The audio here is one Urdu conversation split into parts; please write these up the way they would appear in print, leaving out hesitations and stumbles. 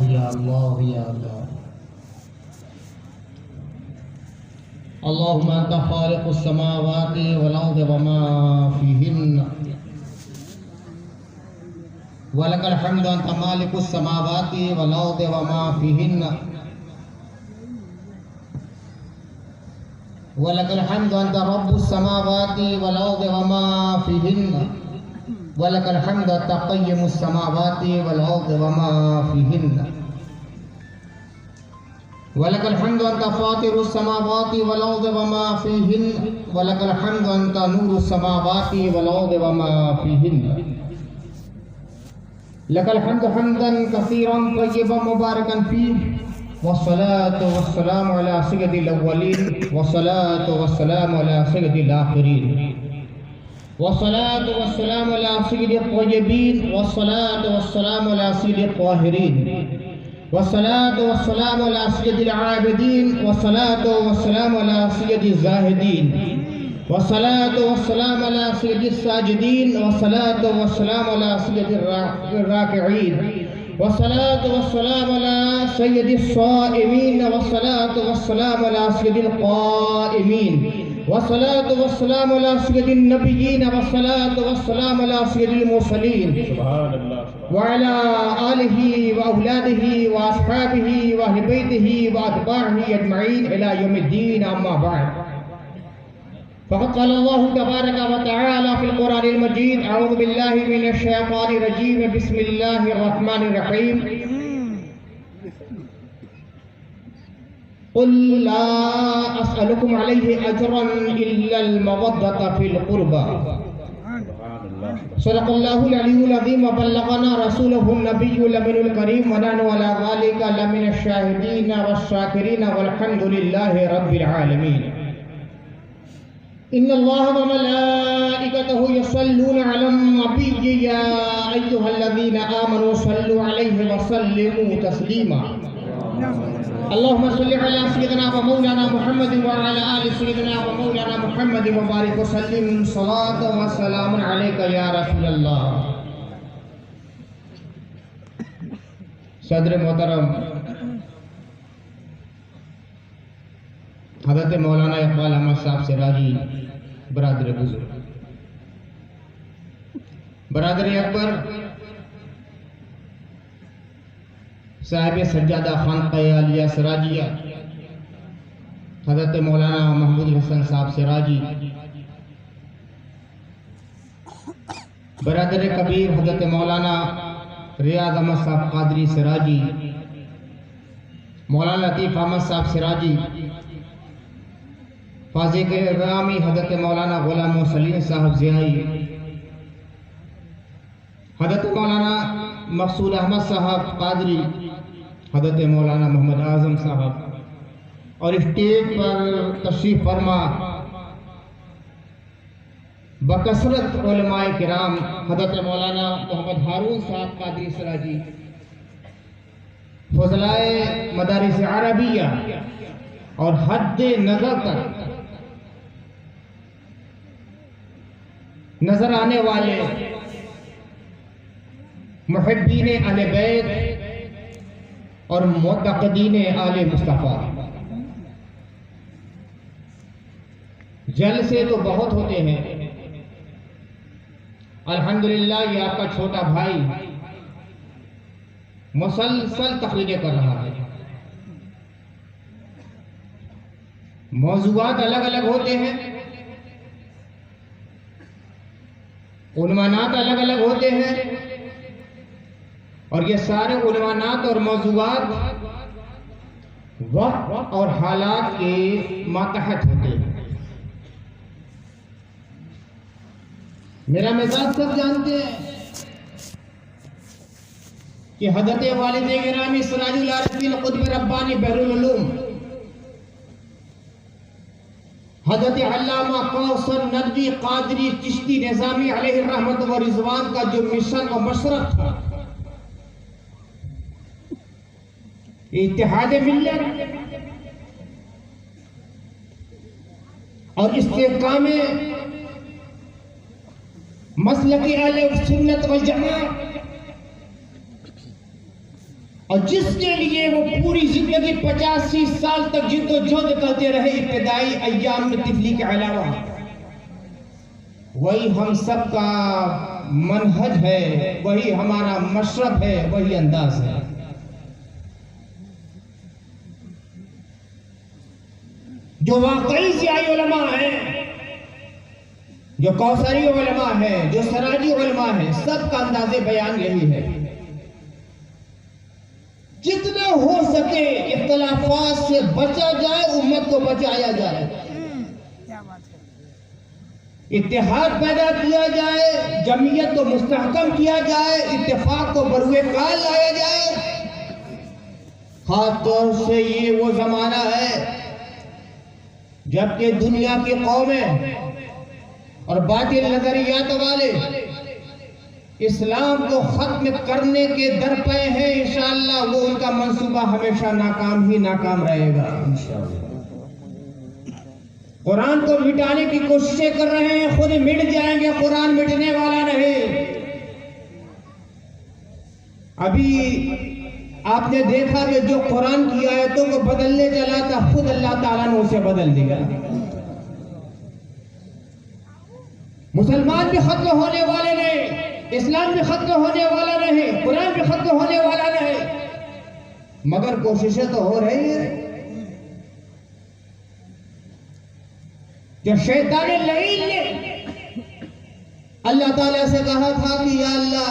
یا اللہ یا اللہ اللہم انت خالق السماوات والارض وما فیہن ولک الحمد انت مالک السماوات والارض وما فیہن ولک الحمد انت رب السماوات والارض وما فیہن ولک الحمد انت قیم السماوات والارض وما فیہن ولك الحمد أنت فاطر السماوات والأرض وما فيهن ولك الحمد أنت نور السماوات والأرض وما فيهن لك الحمد حمدا كثيرا طيبا مباركا فيه والصلاة والسلام على سيد الأولين والصلاة والسلام على سيد الآخرين والصلاة والسلام على سيد الطيبين والصلاة والسلام على سيد الطاهرين والصلاة والسلام على سيد العابدين والصلاة والسلام على سيد الزاهدين والصلاة والسلام على سيد الساجدين والصلاة والسلام على سيد الراكعين والصلاة والسلام على سيد الصائمين والصلاة والسلام على سيد القائمين والصلاة والسلام على سيد النبيين والصلاة والسلام على سيد المرسلين وعلى آله وأولاده وأصحابه وأهل بيته وأتباعه أجمعين إلى يوم الدين أما بعد فقد قال الله تبارك وتعالى في القرآن المجيد أعوذ بالله من الشيطان الرجيم بسم الله الرحمن الرحيم قل لا أسألكم عليه أجرا إلا المودة في القربى صدق الله العلي العظيم وبلغنا رسوله النبي الأمين الكريم ونحن على ذلك لمن الشاهدين والشاكرين والحمد لله رب العالمين إن الله وملائكته يصلون على النبي يا أيها الذين آمنوا صلوا عليه وسلموا تسليما اللهم صل على سيدنا ومولانا محمد وعلى آل سيدنا ومولانا محمد وبارك وسلم صلاة وسلام عليك يا رسول الله صدر محترم حضرت مولانا اقبال احمد صاحب سراجی برادر بزرگ برادر اکبر صاحب سجادہ خانقاہ عالیہ سراجیہ حضرت مولانا محمود حسن صاحب سراجی برادر کبیر حضرت مولانا ریاض احمد صاحب قادری سراجی مولانا لطیف احمد صاحب سراجی فاضل گرامی حضرت مولانا غلام سلیم صاحب زیائی حضرت مولانا مقصود احمد صاحب قادری حضرت مولانا محمد اعظم صاحب اور اسٹیج پر تشریف فرما بکثرت علماء کرام حضرت مولانا محمد ہارون صاحب قادری سراجی فضلائے مدارس عربیہ اور حد نظر تک نظر آنے والے محبین اہل بیت اور معتقدین آل مصطفیٰ جلسے تو بہت ہوتے ہیں الحمدللہ یہ آپ کا چھوٹا بھائی مسلسل تقریریں کر رہا ہے موضوعات الگ الگ ہوتے ہیں عنوانات الگ الگ ہوتے ہیں اور یہ سارے عنوانات اور موضوعات وقت اور حالات کے ماتحت ہوتے ہیں میرا مزاج سب جانتے ہیں کہ حضرت والد گرامی سراج العارفین قطب ربانی بحر العلوم حضرت علامہ کوثر ندوی قادری چشتی نظامی علیہ الرحمت و رضوان کا جو مشن اور مشرف تھا اتحاد ملت اور استحکام مسلک اہل سنت والجماعت اور جس کے لیے وہ پوری زندگی 85 سال تک جد و جہد کرتے رہے ابتدائی ایام میں طفلی کے علاوہ، وہی ہم سب کا منہج ہے، وہی ہمارا مشرب ہے، وہی انداز ہے۔ جو واقعی ضیائی علماء ہیں، جو کوثری علماء ہیں، جو سراجی علماء ہیں، سب کا انداز بیان یہی ہے، جتنا ہو سکے اختلافات سے بچا جائے، امت کو بچایا جائے، اتحاد پیدا کیا جائے، جمعیت کو مستحکم کیا جائے، اتفاق کو بروئے کار لایا جائے۔ خاص طور سے یہ وہ زمانہ ہے جبکہ دنیا کی قومیں اور باطل نظریات والے اسلام کو ختم کرنے کے درپے ہیں، انشاءاللہ وہ ان کا منصوبہ ہمیشہ ناکام ہی ناکام رہے گا۔ قرآن کو مٹانے کی کوششیں کر رہے ہیں، خود مٹ جائیں گے، قرآن مٹنے والا نہیں۔ ابھی آپ نے دیکھا کہ جو قرآن کی آیتوں کو بدلنے چلا تھا، خود اللہ تعالیٰ نے اسے بدل دیا۔ مسلمان بھی ختم ہونے والے نہیں، اسلام بھی ختم ہونے والا نہیں، قرآن بھی ختم ہونے والا نہیں، مگر کوششیں تو ہو رہی ہیں۔ جب شیطان لعین نے اللہ تعالیٰ سے کہا تھا کہ یا اللہ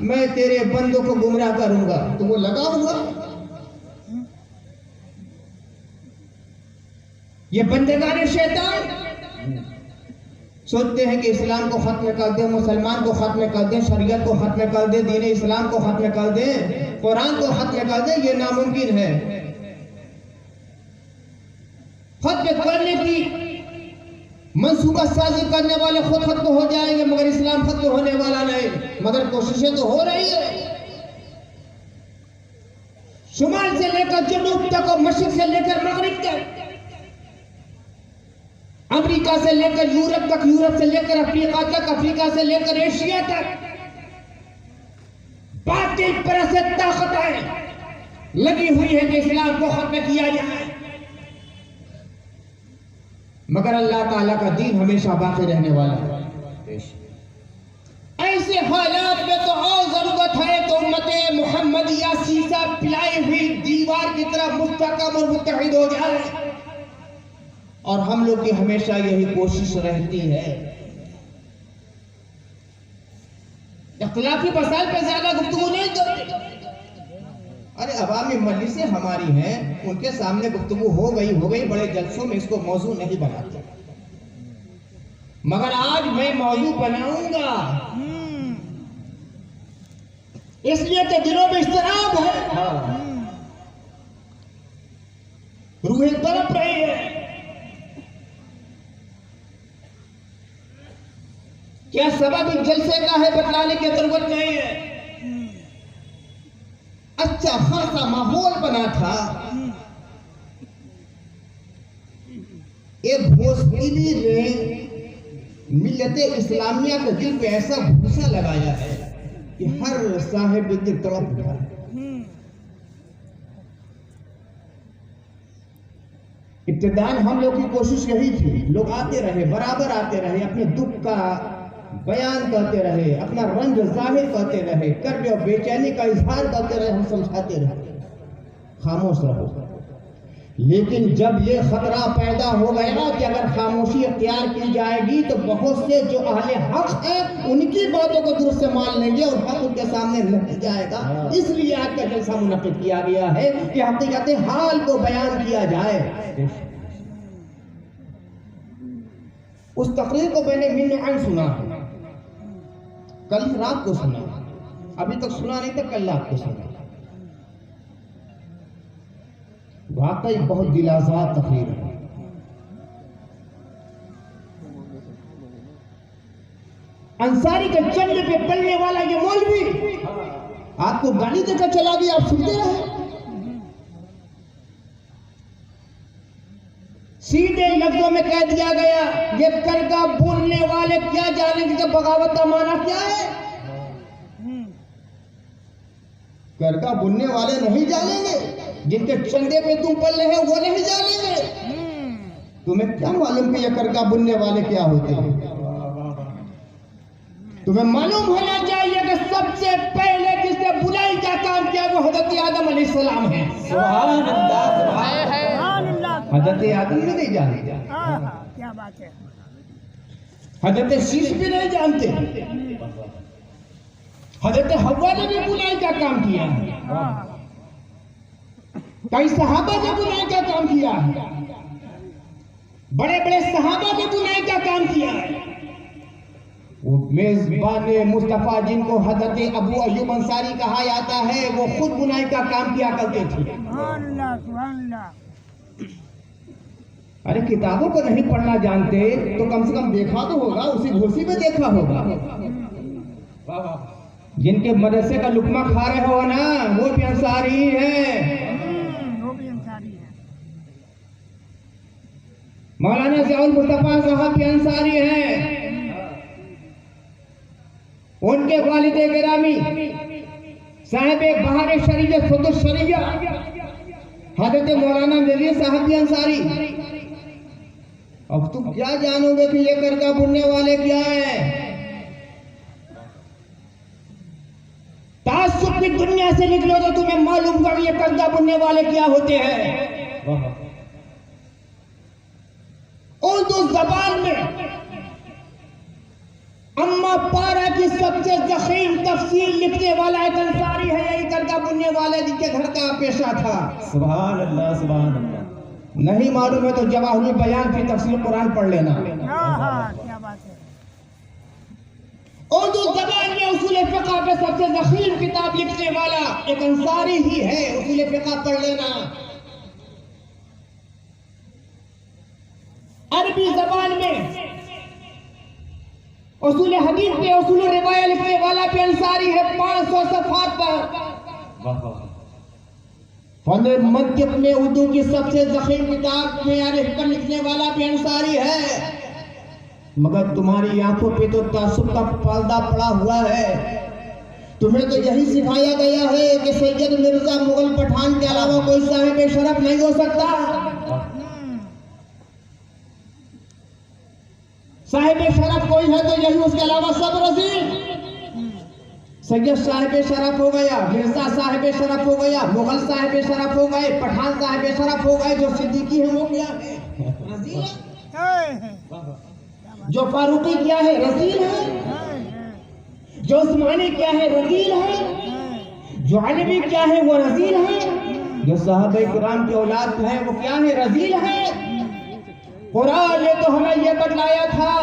میں تیرے بندوں کو گمراہ کروں گا، تو وہ لگا ہوا۔ یہ بندگان شیطان سوچتے ہیں کہ اسلام کو ختم کر دیں، مسلمان کو ختم کر دیں، شریعت کو ختم کر دیں، دین اسلام کو ختم کر دیں، قرآن کو ختم کر دیں، یہ ناممکن ہے۔ ختم کرنے کی منصوبہ سازی کرنے والے خود ختم ہو جائیں گے، مگر اسلام ختم ہونے والا نہیں، مگر کوششیں تو ہو رہی ہیں۔ شمال سے لے کر جنوب تک اور مشرق سے لے کر مغرب تک، امریکہ سے لے کر یورپ تک، یورپ سے لے کر افریقہ تک، افریقہ سے لے کر ایشیا تک، باطل پرست طاقتیں لگی ہوئی ہے کہ اسلام کو ختم کیا جائے، مگر اللہ تعالیٰ کا دین ہمیشہ باقی رہنے والا ہے۔ ایسے حالات میں تو اور ضرورت ہے کہ امت محمدیہ سیسا پلائی ہوئی دیوار کی طرح مستحکم اور متحد ہو جائے، اور ہم لوگ کی ہمیشہ یہی کوشش رہتی ہے۔ اختلافی مسائل پہ زیادہ گفتگو نہیں کرتے۔ ارے عوامی مجلسیں ہماری ہیں، ان کے سامنے گفتگو ہو گئی، بڑے جلسوں میں اس کو موضوع نہیں بناتے، مگر آج میں موضوع بناؤں گا، اس لیے کہ دلوں میں اضطراب ہے، روحیں تڑپ رہی ہے۔ کیا سبب اس جلسے کا ہے بتلانے کی ضرورت نہیں ہے۔ اچھا خاصا ماحول بنا تھا، ایک بھوسپیلی نے ملت اسلامیہ کے دل پہ ایسا بھوسا لگایا ہے کہ ہر صاحب دل تڑپ اٹھا ہے۔ ابتداءً ہم لوگ کی کوشش یہی تھی، لوگ آتے رہے، برابر آتے رہے، اپنے دکھ کا بیان کرتے رہے، اپنا رنج ظاہر کرتے رہے، کرب اور بے چینی کا اظہار کرتے رہے، ہم سمجھاتے رہے، خاموش رہو۔ لیکن جب یہ خطرہ پیدا ہو گیا کہ اگر خاموشی اختیار کی جائے گی تو بہت سے جو اہل حق ہیں ان کی باتوں کو درست سے مان لیں گے اور حق ان کے سامنے لگ جائے گا۔ اس لیے آج کا جلسہ منعقد کیا گیا ہے کہ حقیقت حال کو بیان کیا جائے۔ اس تقریر کو میں نے من عین سنا، کل رات کو سنا، ابھی تک سنا نہیں تھا، کل رات کو سنا۔ واقعی بہت دلآزاد تقریر ہے۔ انصاری کے چند پہ پلنے والا یہ مولوی آپ کو گالی دے کر چلا گیا، آپ سنتے رہے۔ سیدھے لفظوں میں کہہ دیا گیا، یہ کرگا بولنے والے کیا جانیں گے کہ بغاوت کا معنی کیا ہے۔ کرکا بننے والے نہیں جانیں گے، جن کے چندے پہ تم پلے ہیں وہ نہیں جانیں گے۔ تمہیں کیا معلوم کہ یہ کرکا بننے والے کیا ہوتے ہیں؟ تمہیں معلوم ہونا چاہیے کہ سب سے پہلے جس نے بلائی کا کام کیا وہ حضرت آدم علیہ السلام ہے۔ سبحان اللہ، سبحان اللہ۔ حضرت آدم بھی نہیں جانتے، کیا بات ہے، حضرت شیش بھی نہیں جانتے، حضرت حوا نے بھی بلائی کا کام کیا ہے، کئی صحابہ نے بلائی کا کام کیا ہے، بڑے بڑے صحابہ نے بلائی کا کام کیا ہے۔ وہ میزبان مصطفیٰ جن کو حضرت ابو ایوب انصاری کہا جاتا ہے، وہ خود بنائی کا کام کیا کرتے تھے۔ سبحان اللہ، سبحان اللہ۔ ارے کتابوں کو نہیں پڑھنا جانتے تو کم سے کم دیکھا تو ہوگا، اسی گھوسی میں دیکھا ہوگا۔ جن کے مدرسے کا لقمہ کھا رہے ہو نا وہ بھی انصاری ہیں، وہ بھی انصاری ہے۔ مولانا ضیاء المصطفیٰ صاحب بھی انصاری ہیں۔ ان کے والد گرامی صاحب بہار شریعت خود الشریعہ حضرت مولانا نذیر صاحب بھی انصاری۔ اب تم کیا جانو گے کہ یہ کرکا بننے والے کیا ہیں؟ تعصب کی دنیا سے نکلو تو تمہیں معلوم کر یہ کرکا بننے والے کیا ہوتے ہیں۔ اردو زبان میں اما پارا کی سب سے ضخیم تفسیر لکھنے والا ایک انصاری ہے، یہی کرکا بننے والے جن کے گھر کا پیشہ تھا۔ سبحان اللہ، سبحان اللہ۔ نہیں معلوم ہے تو جواہر البیان کی تفسیر قرآن پڑھ لینا۔ کیا بات ہے۔ اردو زبان میں اصول فقہ پہ سب سے ضخیم کتاب لکھنے والا ایک انصاری ہی ہے، اصول فقہ پڑھ لینا۔ عربی زبان میں اصول حدیث پہ اصول روایہ لکھنے والا بھی انصاری ہے، 500 صفحات پر۔ فن منطق میں اردو کی سب سے ضخیم کتاب معیار حکم لکھنے والا بھی انصاری ہے۔ مگر تمہاری آنکھوں پہ تو تعصب کا پردہ پڑا ہوا ہے۔ تمہیں تو یہی سکھایا گیا ہے کہ سید مرزا مغل پٹھان کے علاوہ کوئی صاحب شرف نہیں ہو سکتا۔ صاحب شرف کوئی ہے تو یہی، اس کے علاوہ سب رذیل۔ سید صاحب شرف ہو گیا، مرزا صاحب شرف ہو گیا، مغل صاحب شرف ہو گئے، پٹھان صاحب شرف ہو گئے، جو صدیقی ہے وہ کیا ہے؟ رذیل ہے۔ جو فاروقی کیا ہے؟ رذیل ہے۔ جو عثمانی کیا ہے؟ رذیل ہے۔ جو علوی کیا ہے؟ وہ رذیل ہے۔ جو صحابہ کرام کی اولاد ہے وہ کیا ہے؟ رذیل ہے۔ قرآن نے تو ہمیں یہ بتلایا تھا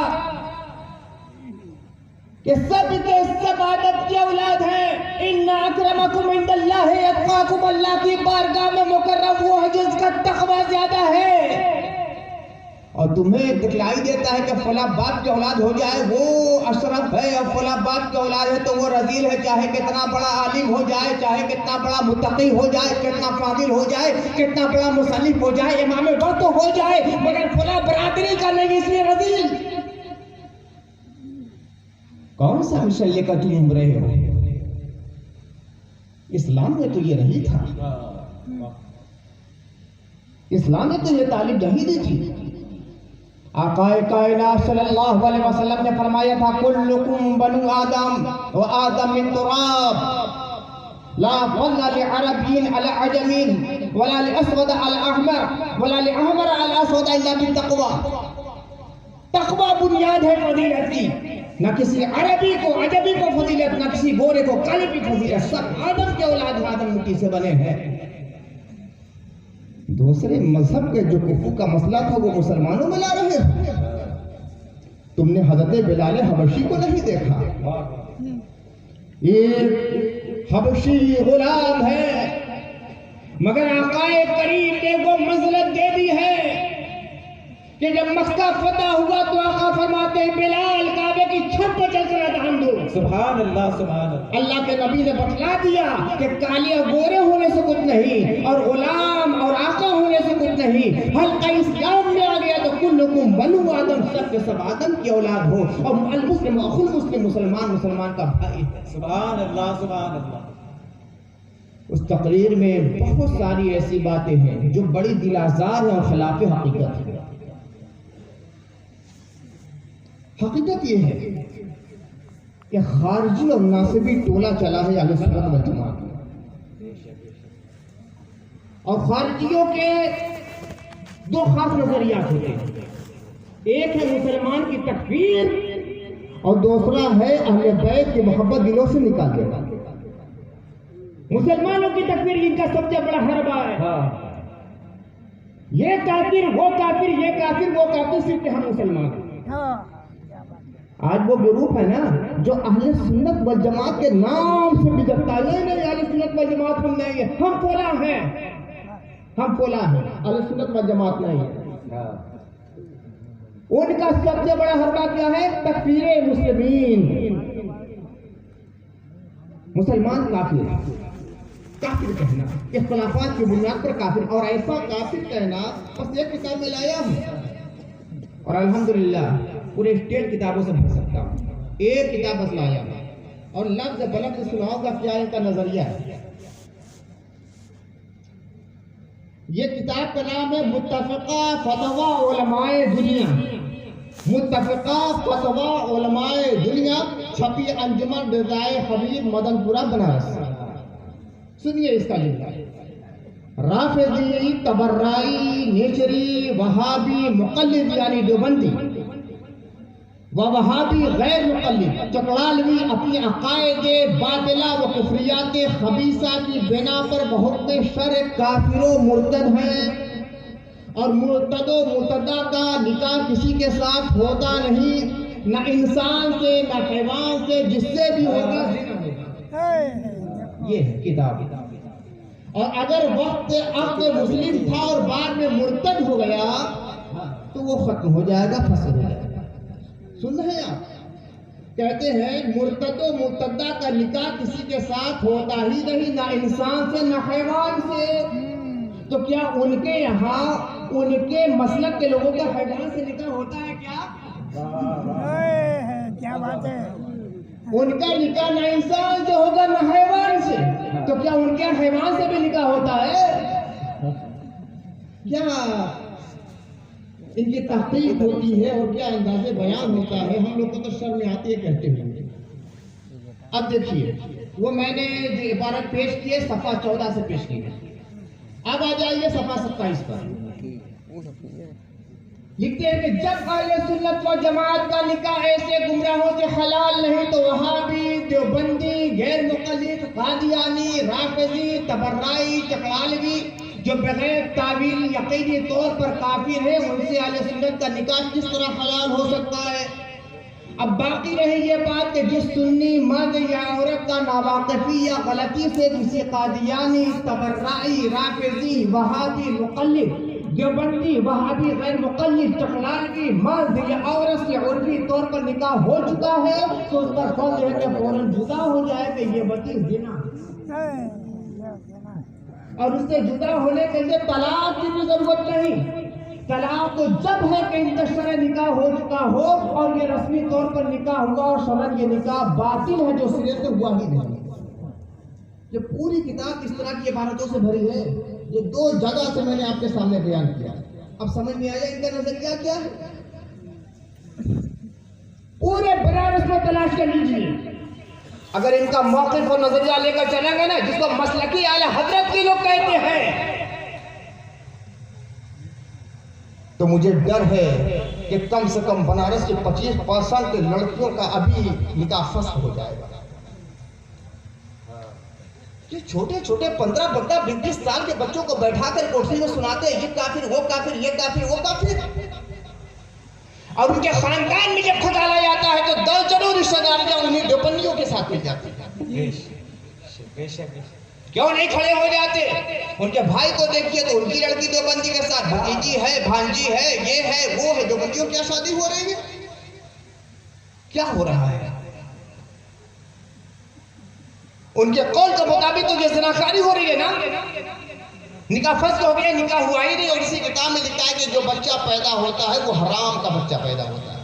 کہ سب کے سب آدم کی اولاد ہیں۔ ان اکرمکم عند اللہ اتقاکم، اللہ کی بارگاہ میں مکرم وہ ہے جس کا تقوی زیادہ ہے۔ اور تمہیں دکھلائی دیتا ہے کہ فلاں باپ کی اولاد ہو جائے وہ اشرف ہے، اور فلاں باپ کی اولاد ہے تو وہ رذیل ہے، چاہے کتنا بڑا عالم ہو جائے، چاہے کتنا بڑا متقی ہو جائے، کتنا فاضل ہو جائے، کتنا بڑا مصنف ہو جائے، امام وقت ہو جائے، مگر فلاں برادری کا نہیں، اس لیے رذیل۔ کون سا مشن لے کر تم گھوم رہے ہو؟ اسلام میں تو یہ نہیں تھا، اسلام میں تو یہ تعلیم نہیں دی تھی۔ آقا کائنات صلی اللہ علیہ وسلم نے فرمایا تھا کلکم بنو آدم و آدم من تراب، لا فضل لعربی علی عجمی ولا لاسود علی احمر ولا لاحمر علی اسود الا بالتقوی۔ تقوی بنیاد ہے فضیلت کی، نہ کسی عربی کو عجمی کو فضیلت، نہ کسی گورے کو کالے کی فضیلت، سب آدم کے اولاد آدم مٹی سے بنے ہیں۔ دوسرے مذہب کے جو کفر کا مسئلہ تھا وہ مسلمانوں میں لا رہے ہیں۔ تم نے حضرت بلال حبشی کو نہیں دیکھا، ایک حبشی غلام ہے، مگر آقا کریم نے وہ منزلت دے دی ہے کہ جب مکہ فتح ہوا تو آقا فرماتے ہیں بلال کعبے کی چھت پر چل کر اذان دو۔ سبحان اللہ، سبحان اللہ۔ اللہ کے نبی نے بتلا دیا کہ کالے اور گورے ہونے سے کچھ نہیں، اور غلام اور آقا ہونے سے کچھ نہیں، حلقہ اسلام میں آ گیا تو کلکم بنو آدم، سب کے سب آدم کی اولاد ہو، اور المسلم اخو المسلم، مسلمان مسلمان کا بھائی ہے۔ سبحان اللہ، سبحان اللہ۔ اس تقریر میں بہت ساری ایسی باتیں ہیں جو بڑی دل آزار ہیں اور خلاف حقیقت ہے۔ حقیقت یہ ہے کہ خارجی اور ناصبی ٹولہ چلا ہے اہل سنت والجماعت میں، اور خارجیوں کے دو خاص نظریات ہوتے ہیں، ایک ہے مسلمان کی تکفیر اور دوسرا ہے اہل بیت کی محبت دلوں سے نکال دینا۔ مسلمانوں کی تکفیر ان کا سب سے بڑا حربہ ہے، یہ کافر وہ کافر، یہ کافر وہ کافر، صرف کہ ہم مسلمان ہیں۔ ہاں آج وہ گروپ ہے نا جو اہل سنت والجماعت کے نام سے بگڑتا ہے، نہیں اہل سنت والجماعت ہم نہیں ہے، ہم فلاں ہیں، ہم فلاں ہیں، اہل سنت والجماعت نہیں ہے۔ ان کا سب سے بڑا حربہ کیا ہے؟ تکفیر مسلمین، مسلمان کافر، کافر کہنا، اختلافات کی بنیاد پر کافر، اور ایسا کافر کہنا بس ایک کتاب میں لایا ہوں اور الحمدللہ پورے اسٹیٹ کتابوں سے بھر سکتا ہوں، ایک کتاب بس لایا ہوں اور لفظ بلفظ سناؤں گا کیا ان کا نظریہ ہے۔ یہ کتاب کا نام ہے متفقہ فتویٰ علماء دنیا، متفقہ فتویٰ علماء دنیا، چھپی انجمن رضائے حبیب مدن پورہ بنارس۔ سنیے اس کا لکھا، رافضی، تبرعی، نیچری، وہابی مقلد یعنی دیوبندی وہابی غیر مقلد چکڑالوی اپنے عقائد باطلہ و کفریات خبیثہ کی بنا پر بہت شر کافر و مرتد ہیں، اور مرتد و مرتدہ کا نکاح کسی کے ساتھ ہوتا نہیں، نہ انسان سے نہ حیوان سے، جس سے بھی ہوگا زنا ہوگا۔ یہ ہے کتاب، اور اگر وقت عقد مسلم تھا اور بعد میں مرتد ہو گیا تو وہ ختم ہو جائے گا، فسخ ہو جائے گا۔ سن رہے ہیں آپ؟ کہتے ہیں مرتد و مرتدہ کا نکاح کسی کے ساتھ ہوتا ہی نہیں، نہ انسان سے نہ حیوان سے۔ تو کیا ان کے یہاں ان کے مسلک کے لوگوں کا حیوان سے نکاح ہوتا ہے کیا؟ کیا بات ہے؟ ان کا نکاح نہ انسان سے ہوگا نہ حیوان سے، تو کیا ان کے حیوان سے بھی نکاح ہوتا ہے؟ کیا ان کی تحقیق ہوتی ہے اور کیا انداز بیان ہوتا ہے؟ ہم لوگ کو تو شرم آتی ہے کہتے ہوئے۔ اب دیکھیے وہ میں نے جو عبارت پیش کی ہے صفحہ 14 سے پیش کی ہے، اب آ جائیے صفحہ 27 پر۔ لکھتے ہیں کہ جب اہل سنت و جماعت کا نکاح ایسے گمراہوں سے حلال نہیں تو وہابی، دیوبندی، غیر مقلد، قادیانی، رافضی، تبرعی، چکڑالوی جو بغیر تعویل یقینی طور پر کافر ہیں، ان سے اہل سنت کا نکاح کس طرح حلال ہو سکتا ہے؟ اب باقی رہی یہ بات کہ جس سنی مرد یا عورت کا ناواقفی یا غلطی سے کسی قادیانی، تبرعی، رافضی، وہابی، مقلد، دیوبندی، وہابی، غیر مقلد، چکڑالوی مرد یا عورت سے عرفی طور پر نکاح ہو چکا ہے تو اس پر فرض ہے کہ فوراً جدا ہو جائے کہ یہ وطی زنا ہے، اور اس سے جدا ہونے کے لیے طلاق کی بھی ضرورت نہیں۔ طلاق تو جب ہے کہ انتشار نکاح ہو چکا ہو اور یہ رسمی طور پر نکاح ہوا اور شرعاً یہ نکاح باطل ہے جو سرے سے ہوا ہی نہیں۔ یہ پوری کتاب اس طرح کی عبارتوں سے بھری ہے، یہ 2 جگہ سے میں نے آپ کے سامنے بیان کیا۔ اب سمجھ میں آیا ان کا نظریہ کیا ہے؟ پورے بنارس میں تلاش کر لیجیے، اگر ان کا موقف اور نظریہ لے کر چلیں گے نا، جس کو مسلکی اعلی حضرت کے لوگ کہتے ہیں، تو مجھے ڈر ہے کہ کم سے کم بنارس کے 25% لڑکیوں کا ابھی نکاح فسخ ہو جائے گا۔ یہ چھوٹے چھوٹے 15 20 سال کے بچوں کو بیٹھا کر کرسی میں سناتے ہیں یہ کافر وہ کافر، یہ کافر وہ کافر، اور ان کے خاندان میں جب کھٹالا جاتا ہے تو درجنوں رشتہ داریاں انہیں دیوبندیوں کے ساتھ مل جاتی ہیں۔ کیوں نہیں کھڑے ہو جاتے؟ ان کے بھائی کو دیکھیے تو ان کی لڑکی دیوبندی کے ساتھ، بھتیجی ہے، بھانجی ہے، یہ ہے وہ ہے، دیوبندیوں کیا شادی ہو رہی ہے؟ کیا ہو رہا ہے؟ ان کے قول کے مطابق تو یہ زناکاری ہو رہی ہے نا، نکاح فسخ ہو گیا، نکاح ہوا ہی نہیں، اور اسی کتاب میں لکھا ہے کہ جو بچہ پیدا ہوتا ہے وہ حرام کا بچہ پیدا ہوتا ہے۔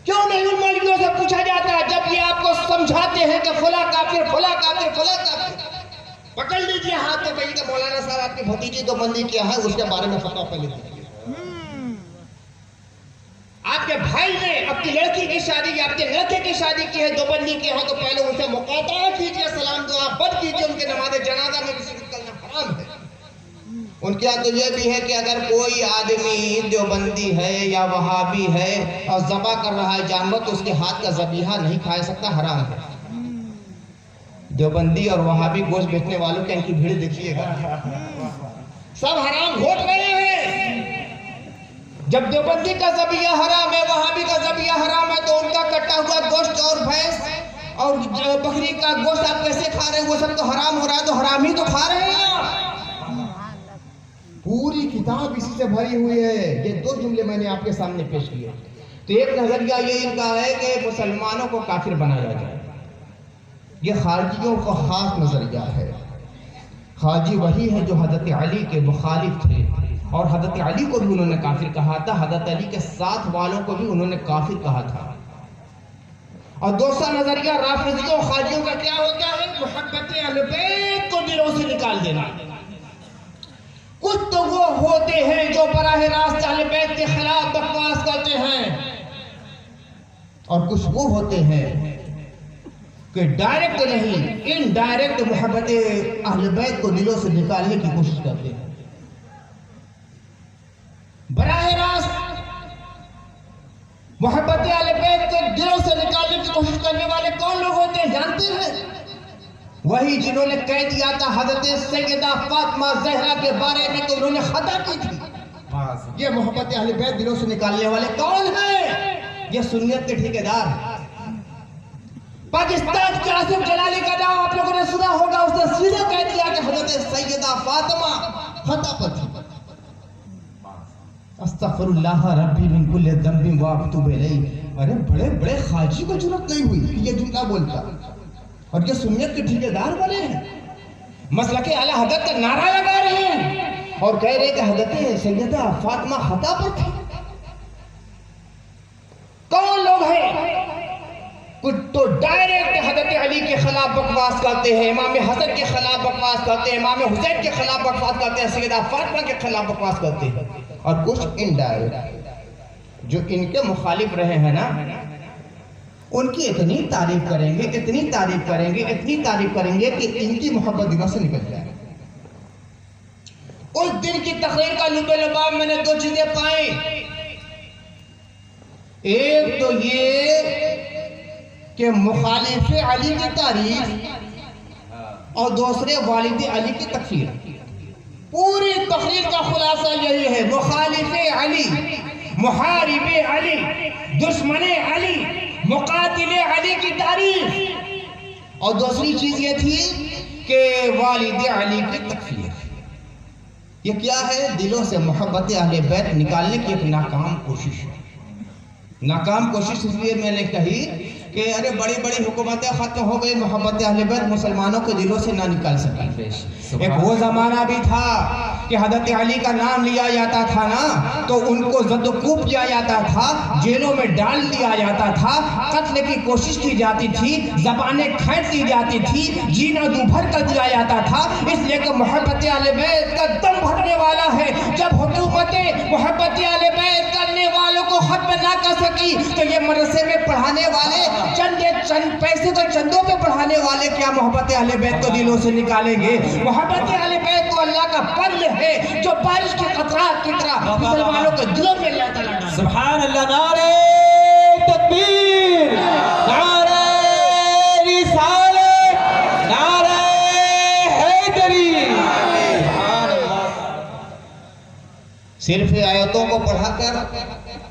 کیوں نہیں ان مولویوں سے پوچھا جاتا ہے جب یہ آپ کو سمجھاتے ہیں کہ فلاں کافر فلاں کافر فلاں کافر؟ پکڑ لیجیے ہاتھ تو کہیں کہ مولانا صاحب آپ کی بھتیجی تو بندی کیا ہے اس کے بارے میں فتویٰ پہلے دیجیے۔ آپ کے بھائی نے اپنی لڑکی کی شادی یا اپنے لڑکے کی شادی کی ہے دو بندی کی ہے تو پہلے ان سے مقاطعہ کیجیے، سلام دعا بد کیجیے، ان کے نماز جنازہ میں بھی شرکت کرنا حرام ہے۔ ان کے یہاں تو یہ بھی ہے کہ اگر کوئی آدمی دیوبندی ہے یا وہابی ہے اور ذبح کر رہا ہے جانور تو اس کے ہاتھ کا ذبیحہ نہیں کھا سکتا، حرام ہے۔ دیوبندی اور وہابی گوشت بیچنے والوں کے ان کی بھیڑ دیکھیے گا، سب حرام گھوٹ رہے ہیں۔ جب دیوبندی کا ذبیحہ حرام ہے، وہابی کا ذبیحہ حرام ہے تو ان کا کٹا ہوا گوشت اور بھینس اور بکری کا گوشت آپ کیسے کھا رہے ہیں؟ وہ سب تو حرام ہو رہا ہے، تو حرام ہی تو کھا رہے ہیں آپ۔ پوری کتاب اسی سے بھری ہوئی ہے۔ یہ دو جملے میں نے آپ کے سامنے پیش کیے۔ تو ایک نظریہ یہ ان کا ہے کہ مسلمانوں کو کافر بنایا جائے، یہ خارجیوں کا خاص نظریہ ہے۔ خارجی وہی ہے جو حضرت علی کے مخالف تھے اور حضرت علی کو بھی انہوں نے کافر کہا تھا، حضرت علی کے ساتھ والوں کو بھی انہوں نے کافر کہا تھا۔ اور دوسرا نظریہ رافضیوں خارجیوں کا کیا ہوتا ہے؟ محبت اہل بیت کو دلوں سے نکال دینا۔ کچھ تو وہ ہوتے ہیں جو براہ راست اہل بیت کے خلاف بکواس کرتے ہیں اور کچھ وہ ہوتے ہیں کہ ڈائریکٹ نہیں انڈائریکٹ محبت اہل بیت کو دلوں سے نکالنے کی کوشش کرتے ہیں۔ براہ راست محبت اہل بیت کو دلوں سے نکالنے کی کوشش کرنے والے کون لوگ ہوتے ہیں جانتے ہیں؟ وہی جنہوں نے کہہ دیا تھا حضرت سیدہ فاطمہ زہرا کے بارے میں کہ انہوں نے خطا کی تھی۔ یہ محبت اہل بیت دلوں سے نکالنے والے کون ہیں؟ یہ سنیت کے ٹھیکیدار ہیں۔ پاکستان کے آصف جلالی کا نام آپ لوگوں نے سنا ہوگا، اس نے سیدھا کہہ دیا کہ حضرت سیدہ فاطمہ خطا پر تھی۔ استغفر اللہ ربی من کل ذنب واتوب الیہ۔ ارے بڑے بڑے خارجی کو جرأت نہیں ہوئی کہ یہ جملہ بولتا، اور یہ سنیت کے ٹھیکیدار بنے ہیں، مسلک اعلی حضرت کا نعرہ لگا رہے ہیں اور کہہ رہے کہ حضرت سیدہ فاطمہ خطا پر تھی۔ کون لوگ ہیں؟ کچھ تو ڈائریکٹ حضرت علی کے خلاف بکواس کرتے ہیں، امام حسن کے خلاف بکواس کرتے ہیں، امام حسین کے خلاف بکواس کرتے ہیں، سیدہ فاطمہ کے خلاف بکواس کرتے ہیں، اور کچھ انڈائریکٹ جو ان کے مخالف رہے ہیں نا، ان کی اتنی تعریف کریں گے، اتنی تعریف کریں گے، اتنی تعریف کریں گے کہ ان کی محبت دلوں سے نکل جائے۔ اس دن کی تقریر کا لب لباب میں نے دو چیزیں پائیں، ایک تو یہ کہ مخالف علی کی تعریف اور دوسرے والد علی کی تکفیر۔ پوری تقریر کا خلاصہ یہی ہے، مخالف علی، محارب علی، دشمن علی، مقاتل علی کی تعریف، اور دوسری چیز یہ تھی کہ والد علی کی تکفیر۔ یہ کیا ہے؟ دلوں سے محبت اہل بیت نکالنے کی ایک ناکام کوشش ہے۔ ناکام کوشش اس لیے میں نے کہی کہ ارے بڑی بڑی حکومتیں ختم ہو گئی، محبت اہل بیت مسلمانوں کے دلوں سے نہ نکال سکی۔ ایک وہ زمانہ بھی تھا کہ حضرت علی کا نام لیا جاتا تھا نا تو ان کو زد و کوب کیا جاتا تھا، جیلوں میں ڈال دیا جاتا تھا، قتل کی کوشش کی جاتی تھی، زبانیں کھینچ دی جاتی تھی، جینا دوبھر کر دیا جاتا تھا، اس لیے کہ محبت اہل بیت کا دم بھرنے والا ہے۔ جب حکومتیں محبت اہل بیت کرنے والوں کو ختم نہ کر سکی تو یہ مدرسے میں پڑھانے والے چند پیسے تو چندوں پہ پڑھانے والے کیا محبت اہل بیت کو دلوں سے نکالیں گے؟ محبت اہل بیت تو اللہ کا فضل ہے جو بارش کے قطرات کی طرح مسلمانوں کے دلوں میں اللہ تعالیٰ ڈالتا ہے۔ سبحان اللہ، نعرہ تکبیر، نعرہ رسالت، نعرہ حیدری۔ سبحان اللہ۔ صرف آیتوں کو پڑھا کر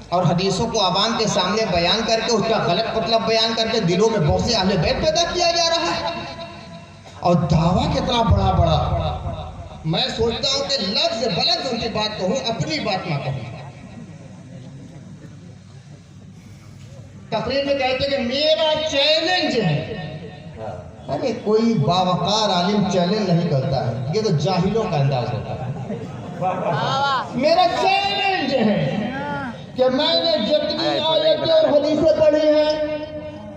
اور حدیثوں کو عوام کے سامنے بیان کر کے اس کا غلط مطلب بیان کر کے دلوں میں بہت سے اہل بیت پیدا کیا جا رہا ہے، اور دعویٰ کتنا بڑا بڑا۔ میں سوچتا ہوں کہ لفظ بلفظ ان کی بات کہوں، اپنی بات نہ کہوں۔ تقریر میں کہتے ہیں کہ میرا چیلنج ہے۔ ارے کوئی باوقار عالم چیلنج نہیں کرتا ہے، یہ تو جاہلوں کا انداز ہوتا ہے۔ میرا چیلنج ہے کہ میں نے جتنی آیتیں اور حدیثیں پڑھی ہیں،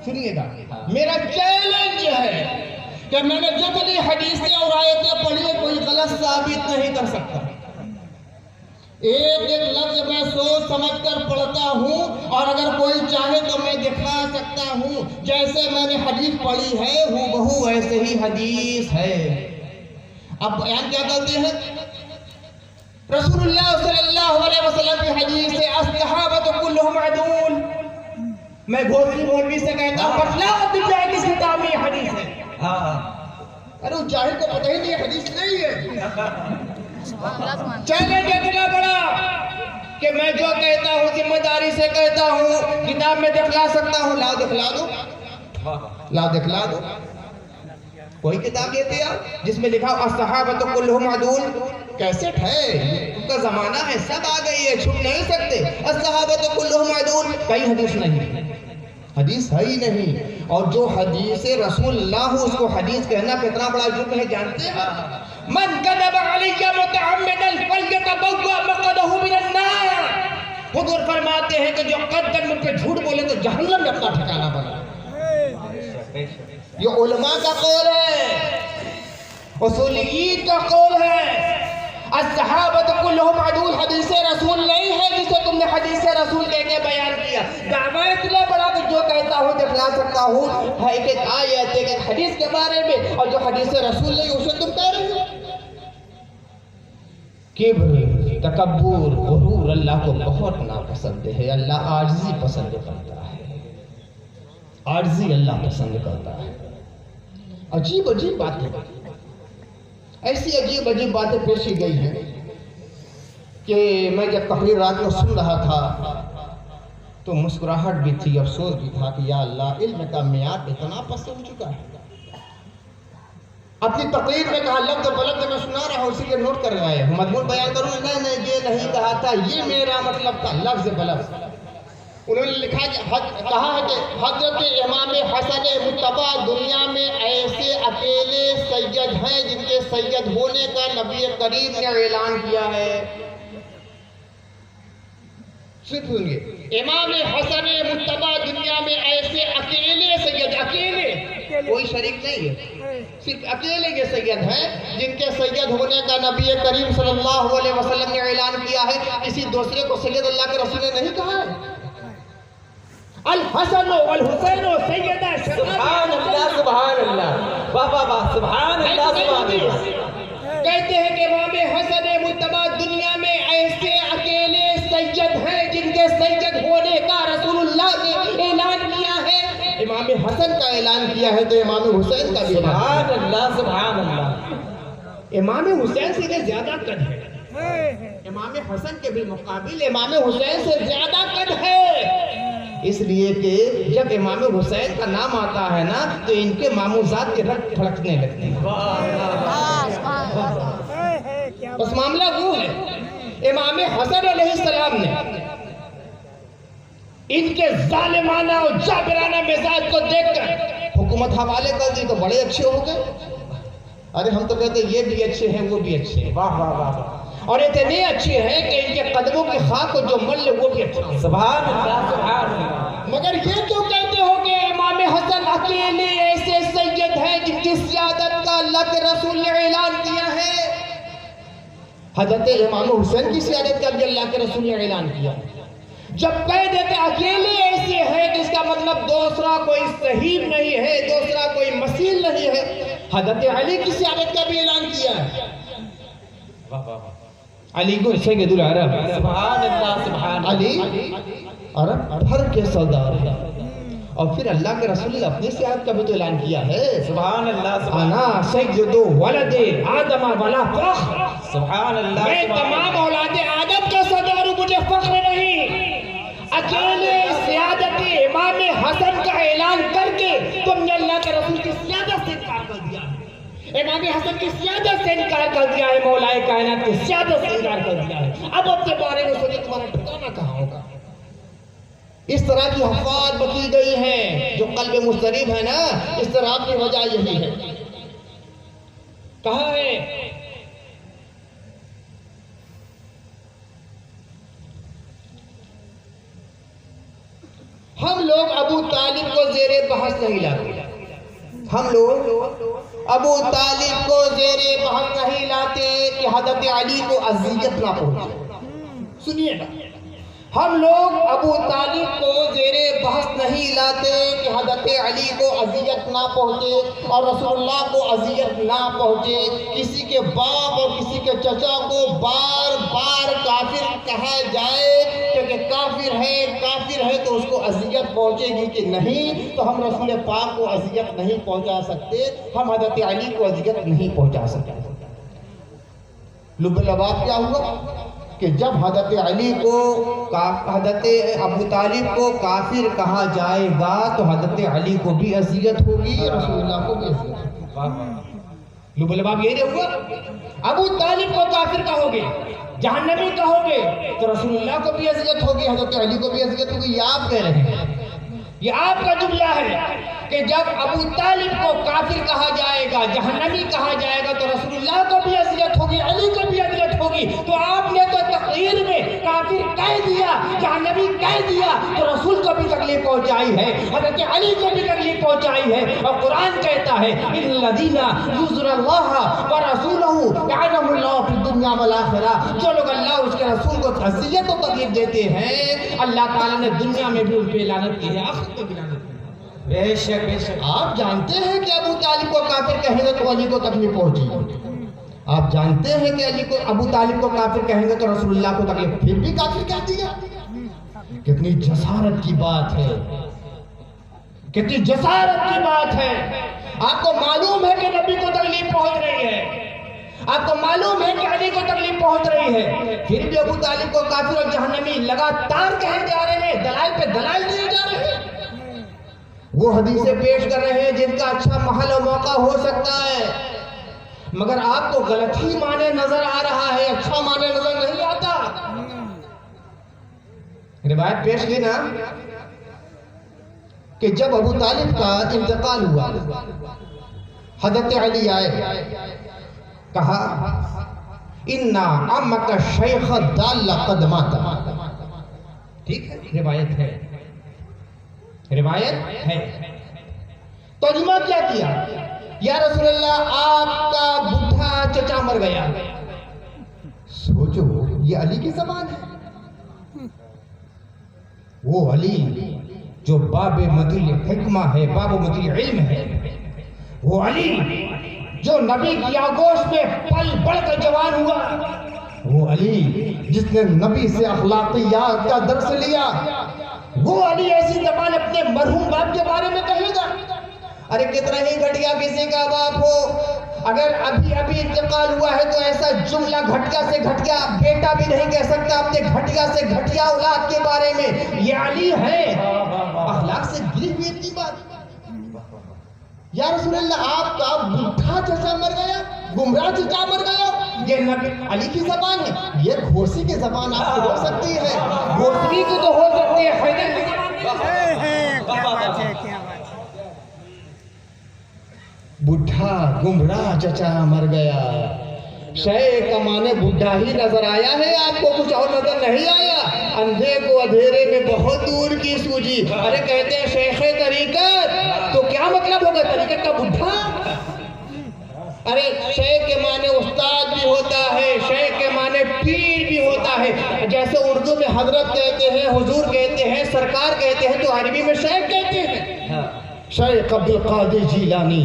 سنیے گا، میرا چیلنج ہے کہ میں نے جتنی حدیثیں اور آیتیں پڑھی ہیں کوئی غلط ثابت نہیں کر سکتا۔ ایک ایک لفظ میں سوچ سمجھ کر پڑھتا ہوں، اور اگر کوئی چاہے تو میں دکھا سکتا ہوں جیسے میں نے حدیث پڑھی ہے ہو ویسے ہی حدیث ہے۔ اب بیان کیا کرتے ہیں؟ رسول اللہ صلی اللہ علیہ وسلم کی حدیث ہے الصحابۃ کلھم عدول۔ میں گھوسی مولوی سے کہتا ہوں بتلا تجھے کس کتاب میں یہ حدیث ہے؟ ارے وہ جاہل کو پتہ ہی نہیں یہ حدیث نہیں ہے۔ چیلنج اتنا بڑا کہ میں جو کہتا ہوں ذمہ داری سے کہتا ہوں، کتاب میں دکھلا سکتا ہوں، لا دکھلا دو، لا دکھلا دو۔ کوئی کتاب لیتے آپ جس میں لکھا الصحابۃ کلھم عدول؟ کیسٹ ہے، ان کا زمانہ ہے، سب آ گئی ہے، چھپ نہیں سکتے۔ الصحابۃ کلھم عدول، کئی حدیث نہیں، حدیث ہے ہی نہیں۔ اور جو حدیث رسول اللہ ہو اس کو حدیث کہنا کتنا بڑا جرم ہے جانتے ہیں؟ من کذب علی متعمدا فلیتبوأ مقعدہ من النار۔ حضور فرماتے ہیں کہ جو قدر مجھ پہ جھوٹ بولے تو جہنم میں اپنا ٹھکانہ بنا۔ یہ علماء کا قول ہے، اصولیین کا قول ہے۔ الصحابۃ کلھم عدول حدیث رسول نہیں ہے جسے تم نے حدیث رسول کہہ کے بیان کیا۔ دعویٰ اتنا بڑا کہ جو کہتا ہوں دکھلا سکتا ہوں، ایک ایک آیت ایک ایک حدیث کے بارے میں، اور جو حدیث رسول نہیں اسے تم کہہ رہے ہو۔ کبر، تکبر، غرور اللہ کو بہت ناپسند ہے۔ اللہ عاجزی پسند کرتا ہے، عاجزی اللہ پسند کرتا ہے۔ عجیب عجیب باتیں، ایسی عجیب عجیب باتیں پیش کی گئی ہیں کہ میں جب تقریر رات کو سن رہا تھا تو مسکراہٹ بھی تھی، افسوس بھی تھا کہ یا اللہ علم کا معیار اتنا پست ہو چکا ہے۔ اپنی تقریر میں کہا لفظ بلفظ میں سنا رہا ہوں، اسی کے نوٹ کر رہے ہیں، مضمون بیان کروں گا، نہیں یہ نہیں کہا تھا، یہ میرا مطلب تھا، لفظ بلفظ۔ انہوں نے لکھا کہا ہے کہ حضرت امام حسن مجتبیٰ دنیا میں ایسے اکیلے سید ہیں جن کے سید ہونے کا نبی کریم نے اعلان کیا ہے۔ صرف سنیے، امام حسن مجتبیٰ دنیا میں ایسے اکیلے سید، اکیلے کوئی شریک نہیں ہے، صرف اکیلے کے سید ہیں جن کے سید ہونے کا نبی کریم صلی اللہ علیہ وسلم نے اعلان کیا ہے۔ کسی دوسرے کو سید اللہ کے رسول نے نہیں کہا ہے۔ الحسن والحسین سیدہ سبحان اللہ، سبحان اللہ، واہ واہ واہ، سبحان اللہ، سبحان اللہ۔ کہتے ہیں کہ امام حسن مجتبیٰ دنیا میں ایسے اکیلے سید ہیں جن کے سید ہونے کا رسول اللہ نے اعلان کیا ہے۔ امام حسن کا اعلان کیا ہے تو امام حسین کا بھی سبحان اللہ، سبحان اللہ۔ امام حسین سے زیادہ قد ہے، امام حسن کے بالمقابل امام حسین سے زیادہ قد ہے، اس لیے کہ جب امام حسین کا نام آتا ہے نا تو ان کے ماموزات کے رگ پھڑکنے لگتے ہیں۔ بس معاملہ وہ ہے، امام حسن علیہ السلام نے ان کے ظالمانہ اور جابرانہ مزاج کو دیکھ کر حکومت حوالے کر دی تو بڑے اچھے ہو گئے۔ ارے ہم تو کہتے ہیں یہ بھی اچھے ہیں وہ بھی اچھے ہیں، واہ واہ واہ، اور اتنے اچھے ہیں کہ ان کے قدموں کی خاک کو جو مل لے وہ بھی اچھا ہے۔ سبحان اللہ، سبحان اللہ۔ مگر یہ کیوں کہتے ہو کہ امام حسن اکیلے ایسے سید ہیں جن کی سیادت کا اللہ کے رسول نے اعلان کیا ہے؟ حضرت امام حسین کی سیادت کا بھی اللہ کے رسول نے اعلان کیا۔ جب کہہ دیتے اکیلے ایسے ہیں کہ اس کا مطلب دوسرا کوئی صحیح نہیں ہے، دوسرا کوئی مثیل نہیں ہے۔ حضرت علی کی سیادت کا بھی اعلان کیا ہے۔ علی کو سید العرب، سبحان اللہ، سبحان اللہ۔ علی عرب بھر کے سردار ہے، اور پھر اللہ کے رسول نے اپنی سیادت کا بھی تو اعلان کیا ہے۔ سبحان اللہ، سبحان انا سید ولد آدم ولا فخر، سبحان اللہ، میں تمام اولاد آدم کا سردار ہوں، مجھے فخر نہیں۔ اکیلے سیادت امام حسن کا اعلان کر کے تم نے اللہ کے رسول کی سیادت سے انکار کر دیا ہے، امام حسن کی سیادت سے انکار کر دیا ہے، مولا کائنات کی سیادت سے انکار کر دیا ہے۔ اب اپنے بارے میں سوچے تمہارا ٹھکانہ کہاں ہوگا؟ اس طرح کی افواہ بکی گئی ہیں، جو قلب مضطرب ہے نا، اس طرح کی وجہ یہی ہے۔ کہاں ہے طالب کو زیر بحث نہیں لاتے. ہم لوگ ابو طالب کو زیر بحث نہیں لاتے کہ حضرت علی کو اذیت نہ پہنچے. سنیے نا, ہم لوگ ابو طالب کو زیر بحث نہیں لاتے کہ حضرت علی کو اذیت نہ پہنچے اور رسول اللہ کو اذیت نہ پہنچے. کسی کے باپ اور کسی کے چچا کو بار بار کافر کہا جائے کیونکہ کافر ہے تو اس کو اذیت پہنچے گی کہ نہیں, تو ہم رسول پاک کو اذیت نہیں پہنچا سکتے, ہم حضرت علی کو اذیت نہیں پہنچا سکتے. لب لباب کیا ہوا کہ جب حضرت علی کو حضرت ابو طالب کو کافر کہا جائے گا تو حضرت علی کو بھی اذیت ہوگی, رسول اللہ کو بھی اذیت ہوگی. لب لباب یہ ہوا, ابو طالب کو کافر کہو گے, جہنمی کہو گے تو رسول اللہ کو بھی اذیت ہوگی, حضرت علی کو بھی اذیت ہوگی. یہ آپ کہہ رہے ہیں, یہ آپ کا جملہ ہے کہ جب ابو طالب کو کافر کہا جائے گا, جہنمی کہا جائے گا تو رسول اللہ کو بھی اذیت ہوگی, علی کو بھی اذیت ہوگی. تو آپ نے تو تقریر میں کافر کہہ دیا, جہنمی کہہ دیا, تو رسول کو بھی تکلیف پہنچائی ہے, حضرت علی کو بھی تکلیف پہنچائی ہے. اور قرآن کہتا ہے ان الذین یؤذون اللہ ورسولہ یعنہم اللہ فی الدنیا والآخرہ, جو لوگ اللہ اس کے رسول کو اذیت و تکلیف دیتے ہیں اللہ تعالیٰ نے دنیا میں بھی ان پہ لعنت کی ہے, آخرت میں بھی لعنت کی ہے. بے شک بے شک. آپ جانتے ہیں کہ ابو طالب کو کافر کہیں گے تو علی کو تکلیف پہنچی. آپ جانتے ہیں کہ علی کو ابو طالب کو کافر کہیں گے تو رسول اللہ کو تکلیف, پھر بھی کافر کہہ دیا. کتنی جسارت کی بات ہے, کتنی جسارت کی بات ہے. آپ کو معلوم ہے کہ نبی کو تکلیف پہنچ رہی ہے, آپ کو معلوم ہے کہ علی کو تکلیف پہنچ رہی ہے, پھر بھی ابو طالب کو کافر اور جہنمی لگاتار کہے جا رہے ہیں, دلائل پہ دلائل دیے جا رہے ہیں. وہ حدیثیں پیش کر رہے ہیں جن کا اچھا محل و موقع ہو سکتا ہے, مگر آپ کو غلط ہی معنی نظر آ رہا ہے, اچھا معنی نظر نہیں آتا. روایت پیش کی نا کہ جب ابو طالب کا انتقال ہوا, حضرت علی آئے, کہا اِنَّا عَمَّكَ الشَّيْخَ الضَّالَّ قَدْ مَاتَ. ٹھیک ہے, روایت ہے, روایت ہے. ترجمہ کیا کیا, یا رسول اللہ آپ کا بڈھا چچا مر گیا. سوچو یہ علی کی زبان ہے, وہ علی جو باب مدی حکمہ ہے, باب مدی علم ہے, وہ علی جو نبی کی آگوش میں پل بڑھ کر جوان ہوا, وہ علی جس نے نبی سے اخلاقیات کا درس لیا, وہ علی ایسی زبان اپنے مرحوم باپ کے بارے میں کہے گا. ارے کتنا ہی گھٹیا کسی کا باپ ہو, اگر ابھی انتقال ہوا ہے تو ایسا جملہ گھٹیا سے گھٹیا بیٹا بھی نہیں کہہ سکتا اپنے گھٹیا سے گھٹیا اولاد کے بارے میں. یہ علی ہے, اخلاق سے گری ہوئی اتنی بات. یا رسول اللہ آپ کا بڈھا چچا مر گیا, گمراہ چچا مر گیا, یہ نبی علی کی زبان ہے. یہ گھوسی کی زبان آپ کو ہو سکتی ہے, گھوسری کی تو ہو سکتی ہے, حیدر کی بڈھا گمراہ چچا مر گیا. شیخ کا معنی بڈھا ہی نظر آیا ہے, آپ کو کچھ اور نظر نہیں آیا. اندھے کو اندھیرے میں بہت دور کی سوجی. ارے کہتے ہیں شیخ طریقت, تو کیا مطلب ہوگا طریقت کا بڈھا؟ ارے شیخ کے معنی استاد بھی ہوتا ہے, شیخ کے معنی پیر بھی ہوتا ہے. جیسے اردو میں حضرت کہتے ہیں, حضور کہتے ہیں, سرکار کہتے ہیں, تو عربی میں شیخ کہتے ہیں. شیخ عبد القادر جیلانی,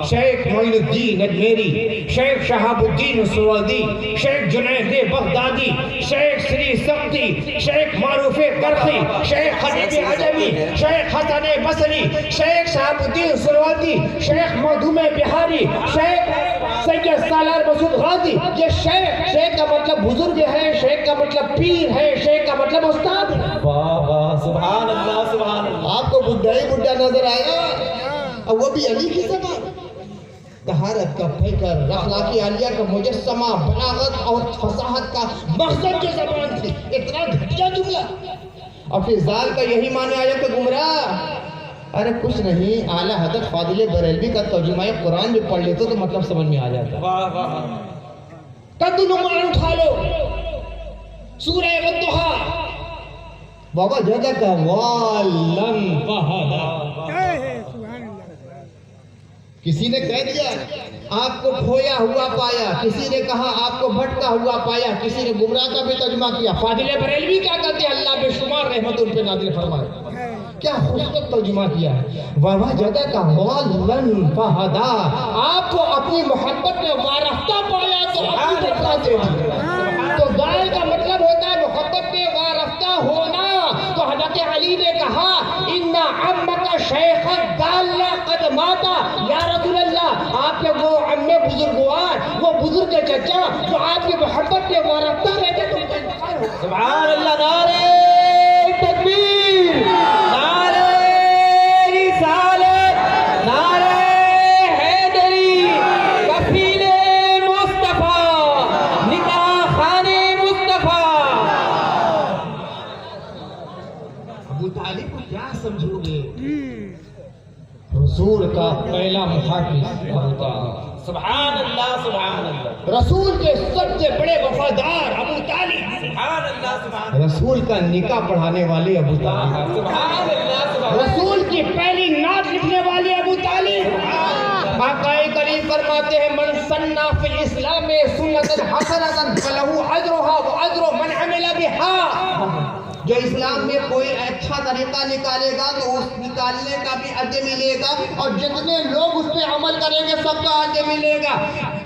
شیخ معین الدین اجمیری, شیخ شہاب الدین سوادی, شیخ جنید بغدادی, شیخ سری سقطی, شیخ معروف کرخی, شیخ حبیب عجمی, شیخ حسن بصری, شیخ شہاب الدین سوادی, شیخ مدھوم بہاری, شیخ سید سالار مسعود غازی. یہ شیخ کا مطلب بزرگ ہے, شیخ کا مطلب پیر ہے, شیخ کا مطلب استاد ہے. سبحان اللہ سبحان اللہ. آپ کو بڈھا ہی بڈھا نظر آیا, اور وہ بھی علی کی زبان. طہارت کا فکر, اخلاقی عالیہ کا مجسمہ, بلاغت اور فصاحت کا مقصد کی زبان تھی. اتنا گھٹیا جملہ, اور پھر زال کا یہی معنی آیا کہ گمراہ. ارے کچھ نہیں, اعلیٰ حضرت فاضل بریلوی کا ترجمہ قرآن بھی پڑھ لیتے تو مطلب سمجھ میں آ جاتا. واہ واہ. قد نمان اٹھا لو, سورہ والضحیٰ, بابا جگہ کا والن فہدا. کسی نے کہہ دیا آپ کو کھویا ہوا پایا، کسی نے کہا آپ کو بھٹکا ہوا پایا، کسی نے گمراہ کا بھی ترجمہ کیا۔ فاضل بریلوی کیا کہتے ہیں؟ اللہ بے شمار رحمت ان پہ نازل فرمائے، کیا خوبصورت ترجمہ کیا ہے۔ وَوَجَدَكَ ضَالًّا فَهَدَىٰ، آپ کو اپنی محبت میں وارفتہ پایا تو اپنی طرف دے دیا۔ تو ضال کا مطلب ہوتا ہے محبت میں وارفتہ ہونا۔ تو حضرت علی نے کہا اِنَّ عَمَّكَ شَيْخًا ضَالًّا قَدْ مَاتَ، یا رسول اللہ آپ کے وہ عمے بزرگوار، وہ بزرگ چچا جو آپ کی محبت میں وارفتہ رہتے تو ان کا انتقال ہو۔ سبحان اللہ، نعرہ تکبیر، نعرہ رسالت، نعرہ حیدری، کفیل مصطفیٰ، نکاح خان مصطفیٰ۔ ابو طالب کو کیا سمجھو گے؟ رسول کا پہلا محافظ ہوتا ہے۔ سبحان اللہ، سبحان اللہ، رسول کے سب سے بڑے وفادار ابو طالب، سبحان اللہ، سبحان رسول کا نکاح پڑھانے والے ابو طالب، اللہ، سبحان اللہ، سبحان اللہ۔ رسول کی پہلی نعت لکھنے والے ابو طالب۔ آقا کریم فرماتے ہیں من سنّا فی الاسلام سنۃ حسنۃ فلہ اجرھا واجر من عمل بہا، جو اسلام میں کوئی اچھا طریقہ نکالے گا تو اس نکالنے کا بھی اجر ملے گا، اور جتنے لوگ اس پہ عمل کریں گے سب کا اجر ملے گا۔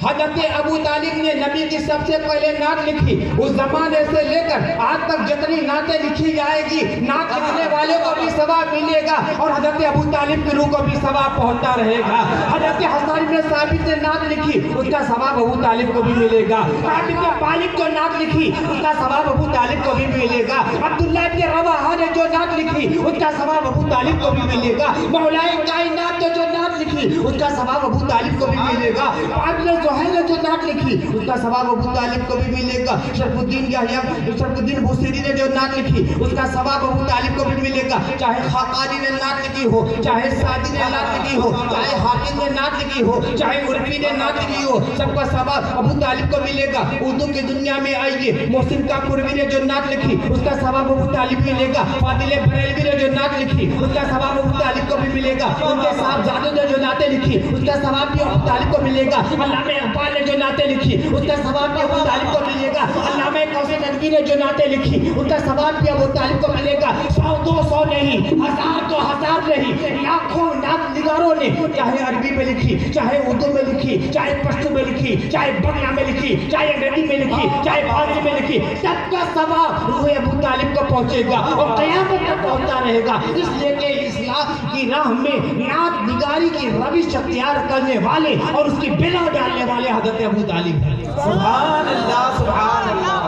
حضرت ابو طالب نے نبی کی سب سے پہلے نعت لکھی، اس زمانے سے لے کر آج تک جتنی نعتیں لکھی جائے گی نعت لکھنے والے کو بھی ثواب ملے گا، اور حضرت ابو طالب کی روح کو بھی ثواب پہنچتا رہے گا۔ حضرت حسن بن ثابت نے نعت لکھی، اس کا ثواب ابو طالب کو بھی ملے گا۔ عبد بن مالک جو نعت لکھی اس کا ثواب ابو طالب کو بھی ملے گا۔ عبداللہ ابن رواحہ نے جو نعت لکھی اس کا ثواب ابو طالب کو بھی ملے گا۔ مولا کائنات نے جو نعت لکھی اس کا ثواب ابو طالب کو بھی ملے گا۔ عبد زہیر نے جو نعت لکھی اس کا ثواب ابو طالب کو بھی ملے گا۔ شرف الدین یحییٰ، شرف الدین بوصیری نے جو نعت لکھی اس کا ثواب ابو طالب کو بھی ملے گا۔ چاہے خاقانی نے نعت لکھی ہو، چاہے سعدی نے نعت لکھی ہو، چاہے حاکم نے نعت لکھی ہو، چاہے عرفی نے نعت لکھی ہو، سب کا ثواب ابو طالب کو ملے گا۔ اردو کی دنیا میں آئیے، محسن کاکوروی نے جو نعت لکھی اس کا ثواب ابو طالب ملے گا۔ فاضل بریلوی نے جو نعت لکھی اس کا ثواب ابو طالب کو بھی ملے گا۔ ان کے صاحبزادوں نے جو نعتیں لکھی اس کا ثواب بھی ابو طالب کو ملے گا۔ علامہ اقبال نے جو نعتیں لکھی اس کا ثواب بھی ابو طالب کو ملے گا۔ علامہ قوس ندوی نے جو نعتیں لکھی اس کا ثواب بھی ابو طالب کو ملے گا۔ 100 200 نہیں، 1000 2000 نہیں، لاکھوں نعت نگاروں نے چاہے عربی میں لکھی، چاہے اردو میں لکھی، چاہے پشتو میں لکھی، چاہے بنگلہ میں لکھی، چاہے انگریزی میں لکھی، چاہے فارسی میں لکھی، سب کا ثواب روح ابو طالب کو پہنچے گا اور قیامت تک پہنچتا رہے گا۔ اس لیے کہ اصلاح کی راہ میں نعت نگاری کی روش اختیار کرنے والے اور اس کی بنا ڈالنے والے حضرت ابو طالب ہیں۔ سبحان اللہ، سبحان اللہ۔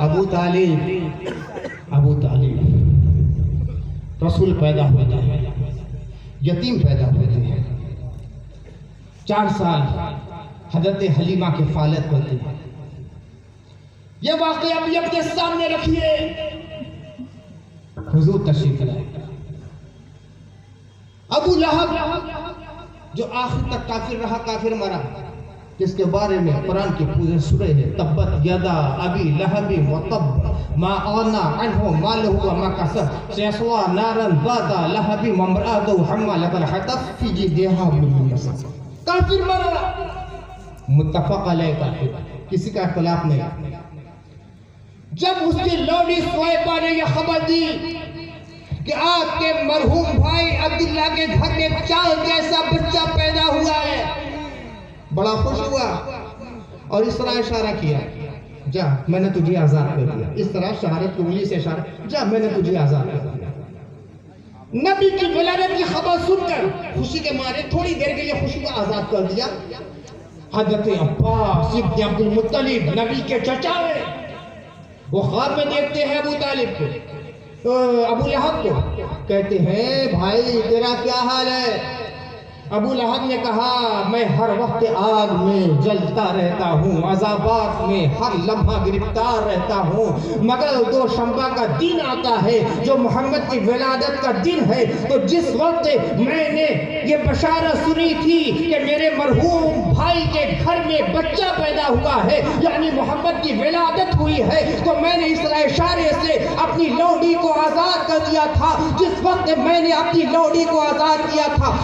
ابو طالب، ابو طالب رسول پیدا ہوتے ہیں، یتیم پیدا ہوتے ہیں، 4 سال حضرت حلیمہ کی کفالت کرتے ہیں۔ یہ واقعہ ابھی اپنے سامنے رکھیے، حضور تشریف لائے۔ ابو لہب جو آخر تک کافر رہا، کافر مرا، جس کے بارے میں قرآن کی پورے سورہ ہے تبت یدا ابی لہب وتب ما اغنی عنہ مالہ وما کسب سیصلی نارا ذات لہب وامرأتہ حمالۃ الحطب فی جیدہا حبل من مسد۔ کافر مرا، متفق علیہ کافر، کسی کا اختلاف نہیں۔ جب اس کی لوڈی سویبہ نے یہ خبر دی کہ آپ کے مرحوم بھائی عبداللہ کے گھر میں چاند جیسا بچہ پیدا ہوا ہے، بڑا خوش ہوا اور اس طرح اشارہ کیا، جا میں نے تجھے آزاد کر دیا۔ اس طرح شہادت کی انگلی سے اشارہ، جا میں نے تجھے آزاد کر دیا۔ نبی کی ولادت کی خبر سن کر خوشی کے مارے تھوڑی دیر کے لیے خوشی کو آزاد کر دیا۔ حضرت عباس ابن عبد المطلب نبی کے چچا ہیں، وہ خواب میں دیکھتے ہیں ابو طالب کو، ابو لہب کو، کہتے ہیں بھائی تیرا کیا حال ہے؟ ابو لہب نے کہا میں ہر وقت آگ میں جلتا رہتا ہوں، عذابات میں ہر لمحہ گرفتار رہتا ہوں، مگر دوشنبہ کا دن آتا ہے جو محمد کی ولادت کا دن ہے، تو جس وقت میں نے یہ بشارت سنی تھی کہ میرے مرحوم بھائی کے گھر میں بچہ پیدا ہوا ہے، یعنی محمد کی ولادت ہوئی ہے، تو میں نے اس طرح اشارے سے اپنی لوڈی کو آزاد کر دیا تھا۔ جس وقت میں نے اپنی لوڈی کو آزاد کیا تھا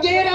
13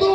2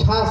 6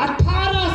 18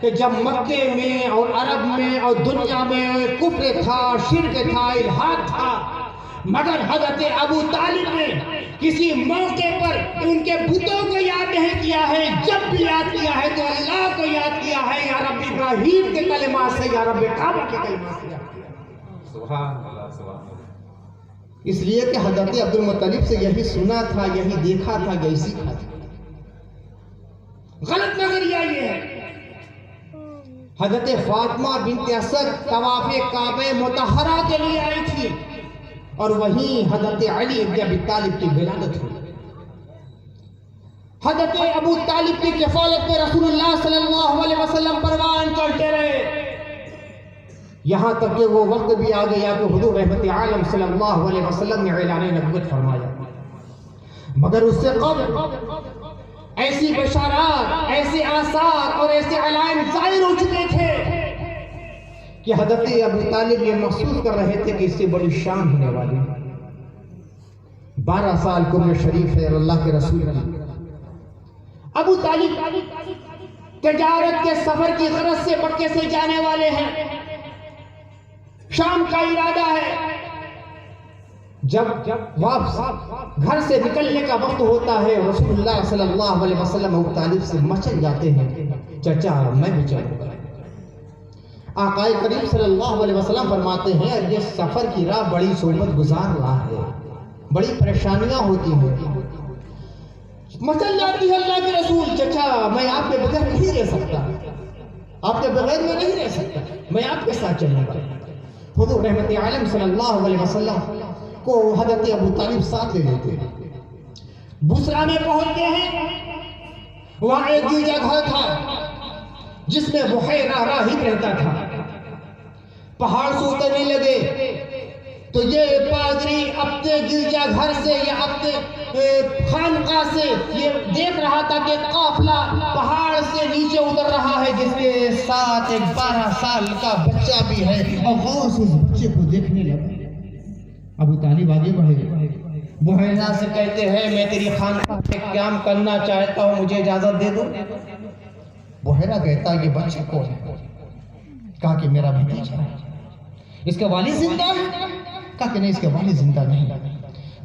کہ جب مکے میں اور عرب میں اور دنیا میں کفر تھا، شرک تھا، الحاد تھا، مگر حضرت ابو طالب نے کسی موقع پر ان کے بتوں کو یاد نہیں کیا ہے، جب بھی یاد کیا ہے تو اللہ کو یاد کیا ہے، یا رب ابراہیم کے کلمات سے، یا رب کعبہ کے کلمات سے یاد کیا ہے۔ سبحان اللہ، سبحان اللہ۔ اس لیے کہ حضرت عبد المطلب سے یہی سنا تھا، یہی دیکھا تھا، یہی سیکھا تھا۔ غلط نظریہ یہ ہے۔ حضرت فاطمہ بنت اسد طواف کعبہ مطہرہ کے لیے آئی تھی اور وہیں حضرت علی بن ابی طالب کی ولادت ہوئی۔ حضرت ابو طالب کی کفالت میں رسول اللہ صلی اللہ علیہ وسلم پروان چڑھتے رہے، یہاں تک کہ وہ وقت بھی آ گیا کہ حضور رحمت عالم صلی اللہ علیہ وسلم نے اعلان نبوت فرمایا۔ مگر اس سے قبل ایسی بشارات، ایسے آثار اور ایسے علائم ظاہر ہو چکے تھے کہ حضرت ابو طالب یہ محسوس کر رہے تھے کہ اس سے بڑی شان ہونے والی ہے۔ 12 سال کی عمر شریف ہے اور اللہ کے رسول کی۔ ابو طالب تجارت کے سفر کی غرض سے مکے سے جانے والے ہیں، شام کا ارادہ ہے۔ جب واپس گھر سے نکلنے کا وقت ہوتا ہے، رسول اللہ صلی اللہ علیہ وسلم ابو طالب سے مچل جاتے ہیں، چچا میں بھی چلوں گا۔ آقا کریم صلی اللہ علیہ وسلم فرماتے ہیں یہ سفر کی راہ بڑی صحبت گزار راہ ہے، بڑی پریشانیاں ہوتی ہیں۔ مچل جاتی ہے اللہ کے رسول، چچا میں آپ کے بغیر نہیں رہ سکتا، آپ کے بغیر میں نہیں رہ سکتا، میں آپ کے ساتھ چلوں گا۔ حضور رحمت عالم صلی اللہ علیہ وسلم کو حضرت ابو طالب ساتھ لے لیتے ہیں۔ بسرا میں پہنچتے ہیں، وہاں ایک گرجا گھر تھا جس میں بحیرہ راہب رہتا تھا۔ پہاڑ سے اترنے لگے تو یہ پادری اپنے گرجا گھر سے یا اپنے خانقاہ سے یہ دیکھ رہا تھا کہ قافلہ پہاڑ سے نیچے اتر رہا ہے، جس کے ساتھ ایک 12 سال کا بچہ بھی ہے، اور غور سے اس بچے کو دیکھنے لگا۔ ابو طالب آگے بڑھے، بحیرہ سے کہتے ہیں میں تیری خانقاہ میں قیام کرنا چاہتا ہوں، مجھے اجازت دے دو۔ بحیرہ کہتا یہ بچہ کون ہے؟ کہا کہ میرا بھتیجا ہے۔ اس کا والد زندہ ہے؟ کہا کہ نہیں، اس کا والد زندہ نہیں۔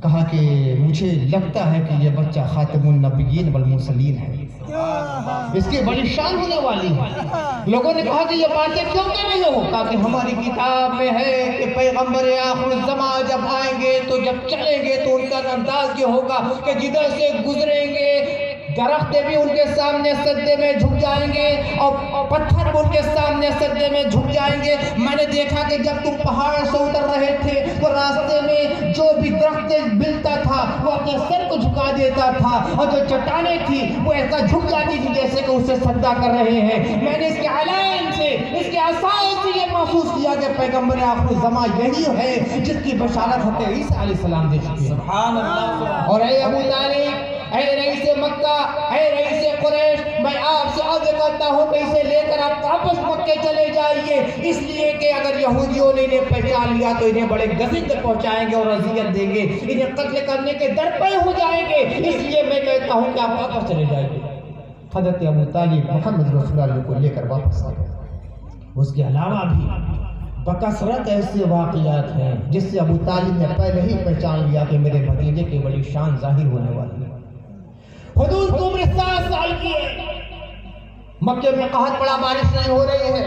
کہا کہ مجھے لگتا ہے کہ یہ بچہ خاتم النبیین والمرسلین ہے، اس کی بڑی شان ہونے والی ہے۔ لوگوں نے کہا کہ یہ باتیں کیوں کہہ رہے ہو؟ کہا کہ ہماری کتاب میں ہے کہ پیغمبر آخر الزمان جب آئیں گے تو جب چلیں گے تو ان کا انداز یہ ہوگا کہ جدھر سے گزریں گے درخت بھی ان کے سامنے سجدے میں جھک جائیں گے اور پتھر بھی ان کے سامنے سجدے میں جھک جائیں گے۔ میں نے دیکھا کہ جب تم پہاڑ سے اتر رہے تھے تو راستے میں جو بھی درخت ملتا تھا وہ اپنے سر کو جھکا دیتا تھا، اور جو چٹانیں تھی وہ ایسا جھک جاتی تھی جیسے کہ اسے سجدہ کر رہے ہیں۔ میں نے اس کے علائم سے، اس کے آثار سے یہ محسوس کیا کہ پیغمبر آخر الزمان یہی ہے جس کی بشارت حضرت عیسیٰ علیہ السلام دے چکے ہیں۔ سبحان اللہ۔ اور اے ابو طالب، اے رئیس مکہ، اے رئیس قریش، میں آپ سے عرض کرتا ہوں کہ اسے لے کر آپ واپس مکے چلے جائیے، اس لیے کہ اگر یہودیوں نے انہیں پہچان لیا تو انہیں بڑے گزند پہنچائیں گے اور اذیت دیں گے، انہیں قتل کرنے کے درپے ہو جائیں گے، اس لیے میں کہتا ہوں کہ آپ واپس چلے جائیے۔ حضرت ابو طالب محمد رسول اللہ کو لے کر واپس آ گئے۔ اس کے علاوہ بھی بکثرت ایسے واقعات ہیں جس سے ابو طالب نے پہلے ہی پہچان لیا کہ میرے بھتیجے کی بڑی شان ظاہر ہونے والی ہے۔ حضور کی عمر 7 سال کی ہے، مکے میں قحط پڑا، بارش نہیں ہو رہی ہے۔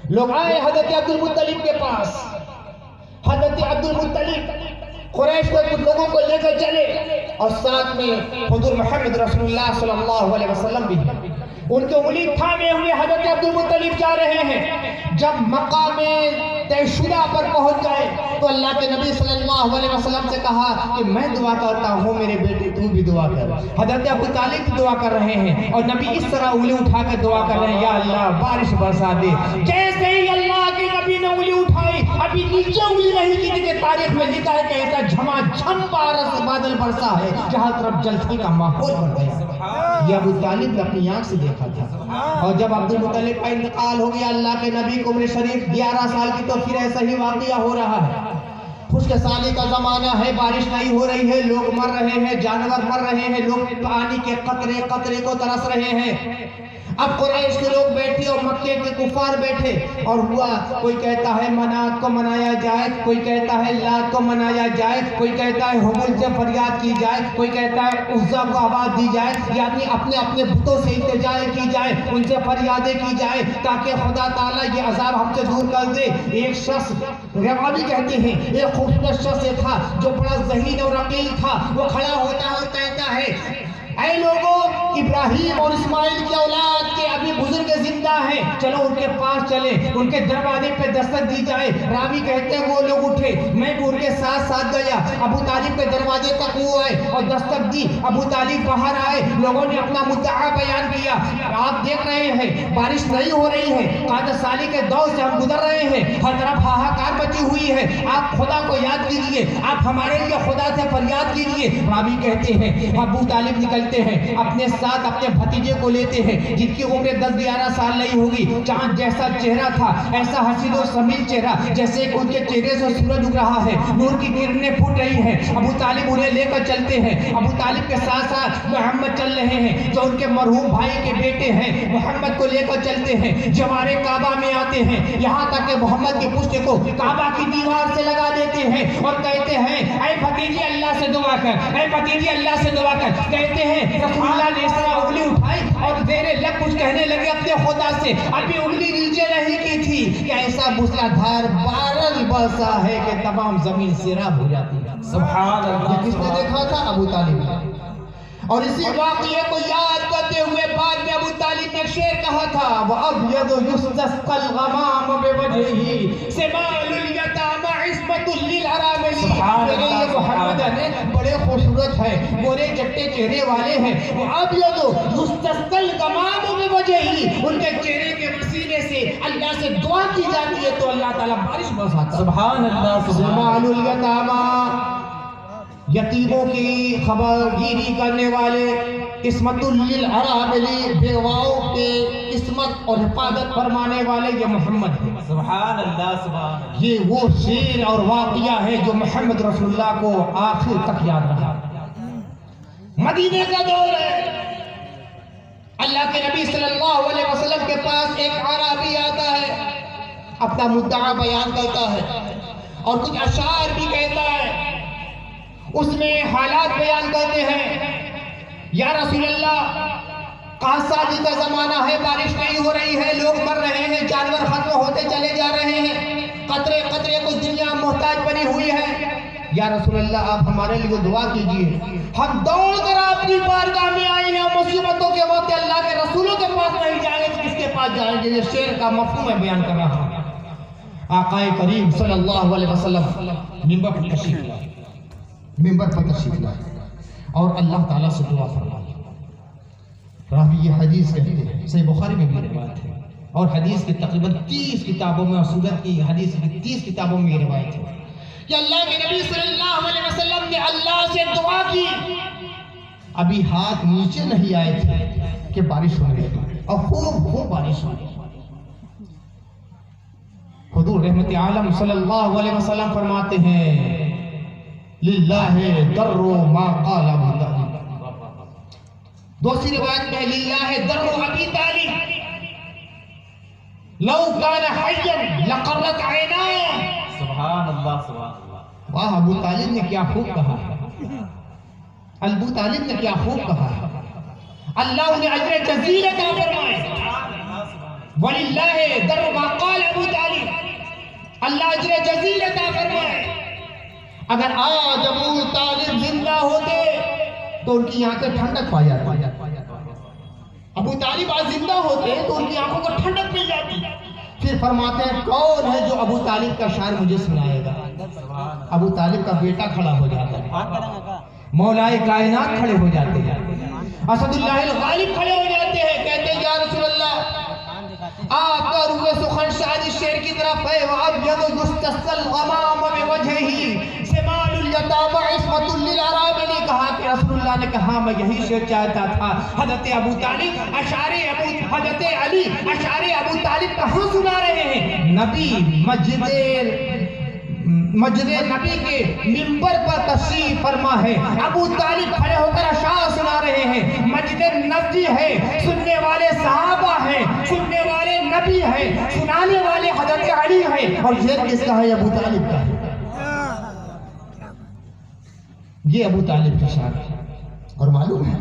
لوگ آئے حضرت عبد المطلب کے پاس۔ حضرت عبد المطلب قریش کو کچھ لوگوں کو لے کر چلے اور ساتھ میں حضور محمد رسول اللہ صلی اللہ علیہ وسلم بھی ہیں۔ ان کے انگلی تھامے ہوئے حضرت عبد المطلب جا رہے ہیں۔ جب مقام طے شدہ پر پہنچ گئے تو اللہ کے نبی صلی اللہ علیہ وسلم سے کہا کہ میں دعا کرتا ہوں میرے بیٹے تو بھی دعا کر۔ حضرت ابو طالب بھی دعا کر رہے ہیں اور نبی اس طرح انگلی اٹھا کر دعا کر رہے ہیں، یا اللہ بارش برسا دے۔ جیسے ہی اللہ کے نبی نے انگلی اٹھائی، ابھی نیچے انگلی نہیں کی کہ تاریخ میں لکھا ہے کہ ایسا جھما جھم بادل برسا ہے جہاں طرف جلسے کا ماحول بن گیا۔ یہ ابو طالب نے اپنی آنکھ سے دیکھا تھا۔ اور جب عبد المطلب کا انتقال ہو گیا، اللہ کے نبی کو عمر شریف 11 سال کی تو پھر ایسا ہی واقعہ ہو رہا ہے۔ خشک سالی کا زمانہ ہے، بارش نہیں ہو رہی ہے، لوگ مر رہے ہیں، جانور مر رہے ہیں، لوگ پانی کے قطرے قطرے کو ترس رہے ہیں۔ اب قریش کے لوگ بیٹھے اور مکے کے کفار بیٹھے اور ہوا کوئی کہتا ہے منات کو منایا جائے، کوئی کہتا ہے لات کو منایا جائے، کوئی کہتا ہے حبل سے فریاد کی جائے، کوئی کہتا ہے عزا کو آواز دی جائے، یعنی اپنے اپنے بتوں سے التجائے کی جائے، ان سے فریادیں کی جائے تاکہ خدا تعالیٰ یہ عذاب ہم سے دور کر دے۔ ایک شخص روابی کہتے ہیں ایک خوبصورت شخص تھا جو بڑا ذہین اور عقیل تھا، وہ کھڑا ہوتا ہے اور کہتا ہے اے لوگوں، ابراہیم اور اسماعیل کی اولاد کے ابھی بزرگ زندہ ہیں، چلو ان کے پاس چلیں، ان کے دروازے پہ دستک دی جائے۔ راوی کہتے ہیں وہ لوگ اٹھے، میں بھی ان کے ساتھ ساتھ گیا، ابو طالب کے دروازے تک وہ آئے اور دستک دی۔ ابو طالب باہر آئے، لوگوں نے اپنا مدعا بیان کیا۔ آپ دیکھ رہے ہیں بارش نہیں ہو رہی ہے، قحط سالی کے دور سے ہم گزر رہے ہیں، ہر طرف ہاہاکار مچی ہوئی ہے، آپ خدا کو یاد کیجیے، آپ ہمارے لیے خدا سے فریاد کیجیے۔ راوی کہتے ہیں ابو طالب نکلتے ہیں، اپنے ساتھ اپنے بھتیجے کو لیتے ہیں جن کی عمر 10-11 سال نہیں ہوگی، چاند جیسا چہرہ تھا، ایسا حسین و سمیل چہرہ جیسے کہ ان کے چہرے سے سورج اگ رہا ہے، نور کی کرنیں پھوٹ رہی ہیں۔ ابو طالب انہیں لے کر چلتے ہیں، ابو طالب کے ساتھ ساتھ محمد چل رہے ہیں جو ان کے مرحوم بھائی کے بیٹے ہیں، محمد کو لے کر چلتے ہیں، جوارے کعبہ میں آتے ہیں، یہاں تک کہ محمد کی پشت کو کعبہ کی دیوار سے لگا دیتے ہیں اور کہتے ہیں اے بھتیجے اللہ سے دعا کر، اے بھتیجے اللہ سے دعا کر۔ کہتے ہیں رسول اللہ نے اس طرح انگلی اٹھائی اور زیر لب کچھ کہنے لگے اپنے خدا سے، ابھی انگلی نیچے نہیں کی تھی کہ ایسا موسلادھار بارش برسا ہے کہ تمام زمین سیراب ہو جاتی ہے۔ سبحان اللہ۔ یہ کس نے دیکھا تھا؟ ابو طالب نے۔ اور اسی واقعے کو یاد کرتے ہوئے بعد میں ابو طالب نے ایک شعر کہا تھا وَأَبْيَضُ يُسْتَسْقَى الْغَمَامُ بِوَجْهِهِ سِمَالُ الْيَتَامَى عِصْمَةٌ لِلْأَرَامِلِ۔ یہ محمد نے بڑے خوبصورت ہیں، گورے چٹے چہرے والے ہیں۔ وَأَبْيَضُ يُسْتَسْقَى الْغَمَامُ بِوَجْهِهِ، ان کے چہرے کے وسیلے سے اللہ سے دعا کی جاتی ہے تو اللہ تعالیٰ بارش برساتا ہے۔ سبحان اللہ۔ سِمَالُ الْيَتَامَى، یتیموں کی خبر گیری کرنے والے، عصمت للارامل، بیواؤں کے عصمت اور حفاظت فرمانے والے یہ محمد ہے۔ سبحان اللہ۔ سبحان اللہ۔ یہ وہ شعر اور واقعہ ہے جو محمد رسول اللہ کو آخر تک یاد رہا۔ مدینے کا دور ہے، اللہ کے نبی صلی اللہ علیہ وسلم کے پاس ایک عربی آتا ہے، اپنا مدعا بیان کرتا ہے اور کچھ اشعار بھی کہتا ہے، اس میں حالات بیان کرتے ہیں۔ یا رسول اللہ، قحط سالی کا زمانہ ہے، بارش نہیں ہو رہی ہے، لوگ مر رہے ہیں، جانور ختم ہوتے چلے جا رہے ہیں، قطرے قطرے کو دنیا محتاج بنی ہوئی ہے۔ یا رسول اللہ، آپ ہمارے لیے دعا کیجئے، ہم دوڑ کر آپ کی بارگاہ میں آئے ہیں، مصیبتوں کے وقت اللہ کے رسولوں کے پاس نہیں جائیں گے، کس کے پاس جائیں گے؟ یہ شعر کا مفہوم ہے بیان کر رہا ہوں۔ آقا کریم صلی اللہ علیہ وسلم منبر پر تشریف لائے، منبر پر تشریف لائے اور اللہ تعالیٰ سے دعا فرمائے۔ راوی یہ حدیث کہتے ہیں، صحیح بخاری میں بھی روایت ہے اور حدیث کی تقریباً 30 کتابوں میں اور سورت کی حدیث کی 30 کتابوں میں یہ روایت ہے کہ اللہ کے نبی صلی اللہ علیہ وسلم نے اللہ سے دعا کی، ابھی ہاتھ نیچے نہیں آئے تھے کہ بارش ہونے لگی اور خوب بارش ہوئی۔ حضور رحمت عالم صلی اللہ علیہ وسلم فرماتے ہیں للہ در ما قال ابو طالب۔ دوسری روایت میں للہ در ابی طالب لو کان حیا لقرت عیناه۔ سبحان اللہ۔ سبحان اللہ۔ واہ، ابو طالب نے کیا خوب کہا، ابو طالب نے کیا خوب کہا، اللہ انہیں اجر جزیل عطا فرمائے۔ وللہ در ما قال ابو طالب، اللہ اجر جزیل عطا فرمائے۔ اگر آج ابو طالب زندہ ہوتے تو ان کی آنکھیں ٹھنڈک پا جاتی، ابو طالب آج زندہ ہوتے تو ان کی آنکھوں کو ٹھنڈک مل جاتی۔ پھر فرماتے ہیں کون ہے جو ابو طالب کا شعر مجھے سنائے گا؟ ابو طالب کا بیٹا کھڑا ہو جاتا ہے، مولائے کائنات کھڑے ہو جاتے ہیں، اسد اللہ الغالب کھڑے ہو جاتے ہیں، کہتے ہیں یا رسول اللہ، آپ کا روح سخن شاید اس شعر کی طرف ہے وَأَبْيَضُ يُسْتَسْقَى الْغَمَامُ بِوَجْهِهِ سِمَالُ الْيَتَامَى عِصْمَةٌ لِلْأَرَامِلِ۔ کہا کہ رسول اللہ نے کہا میں یہی شعر چاہتا تھا۔ حضرت ابو طالب حضرت علی اشعار ابو طالب کہاں سنا رہے ہیں؟ نبی مسجد مسجد نبی کے منبر پر تشریف فرما ہے. ابو طالب کھڑے ہو کر اشعار سنا رہے ہیں. مسجد نبوی ہے, سننے والے صحابہ ہیں, سننے والے نبی ہیں, سنانے والے حضرت علی ہیں. اور یہ کس کا ہے؟ ابو طالب کا ہے. یہ ابو طالب کی شان ہے. اور معلوم ہے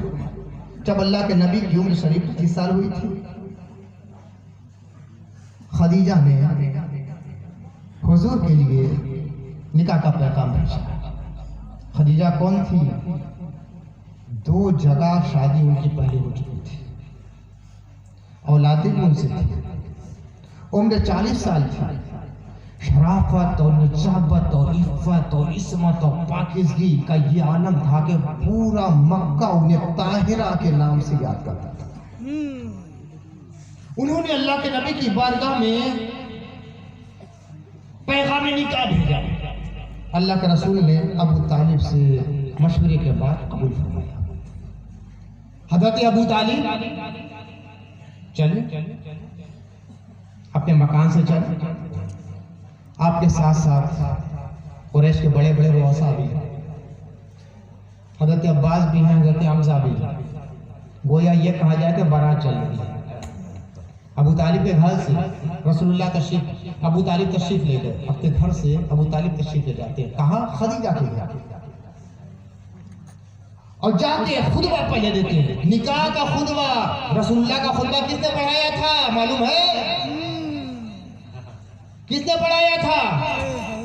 جب اللہ کے نبی کی عمر شریف 25 سال ہوئی تھی, خدیجہ نے حضور کے لیے نکاح کا پیغام بھیجا. خدیجہ کون تھی؟ 2 جگہ شادی ان کی پہلے ہو چکی تھی, اولادیں بھی ان سے تھی, عمر 40 سال تھی. شرافت اور نجابت اور عفت اور عصمت اور پاکیزگی کا یہ عالم تھا کہ پورا مکہ انہیں طاہرہ کے نام سے یاد کرتا تھا. انہوں نے اللہ کے نبی کی بارگاہ میں پیغام نکاح بھیجا. اللہ کے رسول نے ابو طالب سے مشورے کے بعد قبول فرمایا. حضرت ابو طالب چلے اپنے مکان سے چلے. آپ کے ساتھ ساتھ قریش کے بڑے بڑے رؤسا بھی ہیں, حضرت عباس بھی ہیں, حضرت حمزہ بھی ہیں. گویا یہ کہا جائے کہ بارات چل رہی ہے. ابو طالب کے گھر سے رسول اللہ ابو طالب تشریف لے گئے. اپنے گھر سے ابو طالب تشریف لے جاتے ہیں. کہاں؟ خدیجہ کے گھر. اور جاتے خطبہ پڑھ دیتے ہیں. نکاح کا خطبہ. رسول اللہ کا خطبہ کس نے پڑھایا تھا معلوم ہے؟ کس نے پڑھایا تھا؟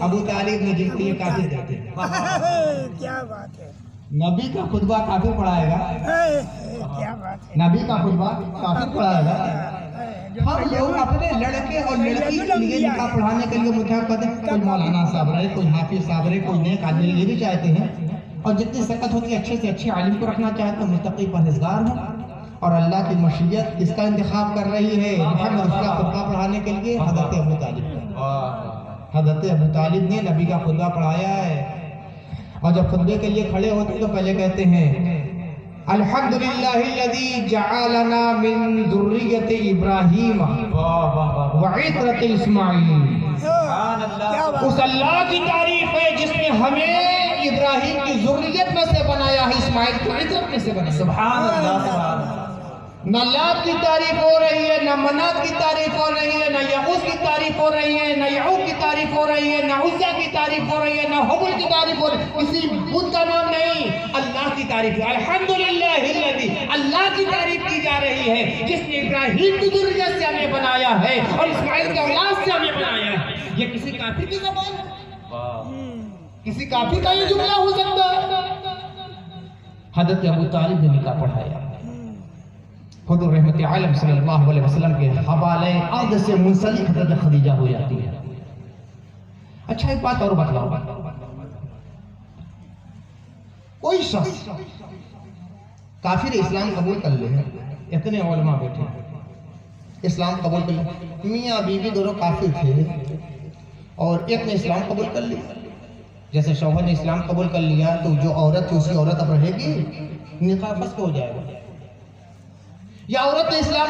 ابو طالب نے, جن کو یہ کافر کہتے ہیں. کیا بات ہے, نبی کا خطبہ کافر پڑھائے گا. کیا بات ہے, نبی کا خطبہ کافر پڑھائے گا. ہم لوگ اپنے لڑکے اور لڑکی کے لیے نکاح پڑھانے کے لیے متحد کرتے ہیں. کوئی مولانا صاحب رہے, کوئی حافظ صاحب رہے, کوئی نیک آدمی یہ بھی چاہتے ہیں. اور جتنی سکت ہوتی ہے اچھے سے اچھے عالم کو رکھنا چاہتے ہیں, متقی پرہیزگار ہوں. اور اللہ کی مشیت کس کا انتخاب کر رہی ہے محمد اس کا خطبہ پڑھانے کے لیے؟ حضرت ابو طالب. حضرت ابو طالب نے نبی کا خطبہ پڑھایا ہے. اور جب خطبے کے لیے کھڑے ہوتے تو پہلے کہتے ہیں الحمدللہ الذی جعلنا من ذریۃ ابراہیم وعطرۃ اسماعیل. اس اللہ کی تعریف ہے جس نے ہمیں ابراہیم کی ذریت میں سے بنایا ہے, اسماعیل کی عطرت میں سے بنایا. سبحان اللہ. نہ لات کی تعریف ہو رہی ہے, نہ منات کی تعریف ہو رہی ہے, نہ یغوث کی تعریف ہو رہی ہے, نہ یعوق کی تعریف ہو رہی ہے, نہ عزا کی تعریف ہو رہی ہے, نہ حبل کی تعریف ہو رہی ہے. کسی بت کا نام نہیں, اللہ کی تعریف ہے. الحمدللہ الذی, اللہ کی تعریف کی جا رہی ہے جس نے ابراہیم کی ذریت سے ہمیں بنایا ہے اور اسماعیل کی اولاد سے ہمیں بنایا ہے. یہ کسی کافر کی زبان ہے؟ کسی کافر کا یہ جملہ ہو سکتا ہے؟ حضرت ابو طالب نے نکاح پڑھایا. حضور رحمت عالم صلی اللہ علیہ وسلم کے حوالے عقد سے منسلک حضرت خدیجہ ہو جاتی ہے. اچھا ایک بات اور بتلاؤ, کوئی شخص کافر اسلام قبول کر لے, اتنے علماء بیٹھے اسلام قبول کر لے, میاں بیوی دونوں کافر تھے اور ایک نے اسلام قبول کر لیا. جیسے شوہر نے اسلام قبول کر لیا تو جو عورت تھی اسی عورت اب رہے گی, نکاح فسخ ہو جائے گا. یا عورت نے اسلام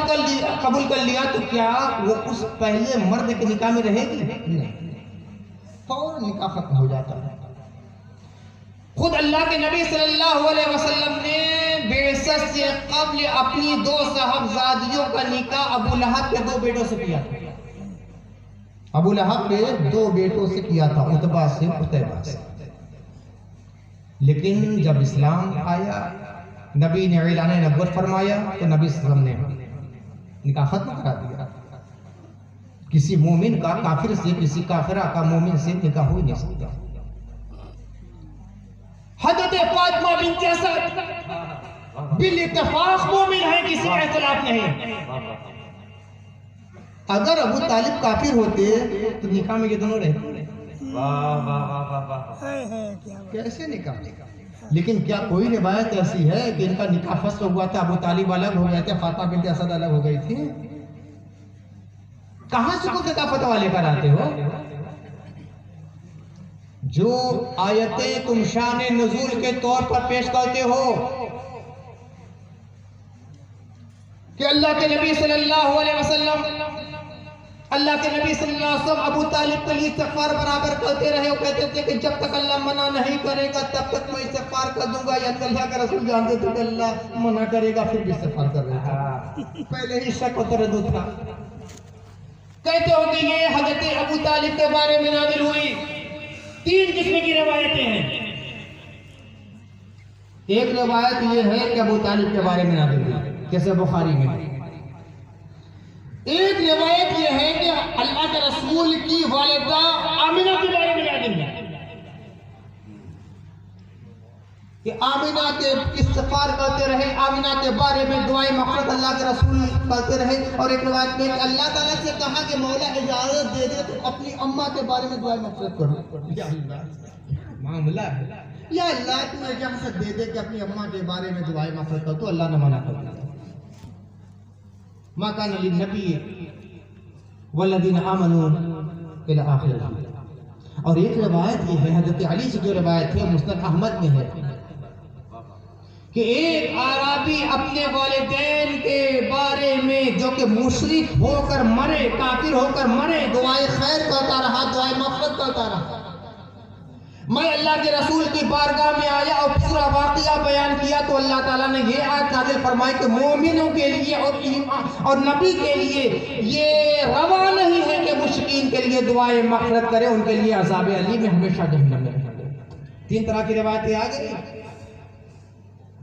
قبول کر لیا تو کیا وہ اس پہلے مرد کے نکاح میں رہے گی؟ نہیں, فوراً نکاح ختم ہو جاتا ہے. خود اللہ کے نبی صلی اللہ علیہ وسلم نے بعثت سے قبل اپنی 2 صاحبزادیوں کا نکاح ابو لہب کے 2 بیٹوں سے کیا تھا. ابو لہب کے 2 بیٹوں سے کیا تھا, عتبہ سے, عتیبہ سے. لیکن جب اسلام آیا, نبی نے اعلان نبوت فرمایا تو نبی صلی اللہ علیہ وسلم نے نکاح ختم کرا دیا. کسی مومن کا کافر سے, کسی کافرہ کا مومن سے نکاح ہو نہیں سکتا. حضرت فاطمہ بنت اسد بالاتفاق مومن ہے, کسی کا اختلاف نہیں. اگر ابو طالب کافر ہوتے تو نکاح میں یہ دونوں رہتے. کیسے نکاح؟ لیکن کیا کوئی روایت ایسی ہے کہ ان کا نکاح فسخ ہوا تھا, ابو طالب الگ ہو گئے تھے, فاطمہ بنت اسد الگ ہو گئی تھی؟ کہاں سے کوئی کا فتویٰ لے کر آتے ہو؟ جو آیتیں تم شان نزول کے طور پر پیش کرتے ہو کہ اللہ کے نبی صلی اللہ علیہ وسلم اللہ کے نبی صلی اللہ علیہ وسلم ابو طالب کے لیے استغفار برابر کرتے رہے اور کہتے تھے کہ جب تک اللہ منع نہیں کرے گا تب تک میں استغفار کر دوں گا. یعنی اللہ کا رسول جانتے تھے کہ اللہ منع کرے گا پھر بھی استغفار کر رہے تھے. پہلے ہی شک و تردد تھا. کہتے ہو کہ یہ حضرت ابو طالب کے بارے میں نازل ہوئی. 3 قسم کی روایتیں ہیں. ایک روایت یہ ہے کہ ابو طالب کے بارے میں نازل ہوئی جیسے بخاری میں. ایک روایت یہ ہے کہ اللہ کے رسول کی والدہ آمینہ کے بارے میں نازل ہوئی کہ آمینہ کے استغفار کرتے رہے, آمینہ کے بارے میں دعائیں مغفرت اللہ کے رسول کرتے رہے. اور ایک روایت میں کہ اللہ تعالیٰ سے کہا کہ مولا اجازت دے دے تو اپنی اماں کے بارے میں دعائیں مغفرت کرو. یا اللہ معاملہ ہے, یا اللہ تو اجازت دے دے کہ اپنی اماں کے بارے میں دعائیں مغفرت کرو, تو اللہ نے منع کر دیا. ما كان للنبي والذين آمنوا الى آخر. اور ایک روایت یہ ہے حضرت علی سے جو روایت ہے مسند احمد میں ہے کہ ایک اعرابی اپنے والدین کے بارے میں جو کہ مشرک ہو کر مرے, کافر ہو کر مرے, دعائیں خیر کرتا رہا, دعائیں مغفرت کرتا رہا. میں اللہ کے رسول کی بارگاہ میں آیا اور پورا واقعہ بیان کیا تو اللہ تعالیٰ نے یہ آیت نازل فرمائی کہ مومنوں کے لیے اور نبی کے لیے یہ روا نہیں ہے کہ مشرکین کے لیے دعائیں مغفرت کرے, ان کے لیے عذاب علی میں ہمیشہ جہنم میں رہیں گے. 3 طرح کی روایتیں آ گئی.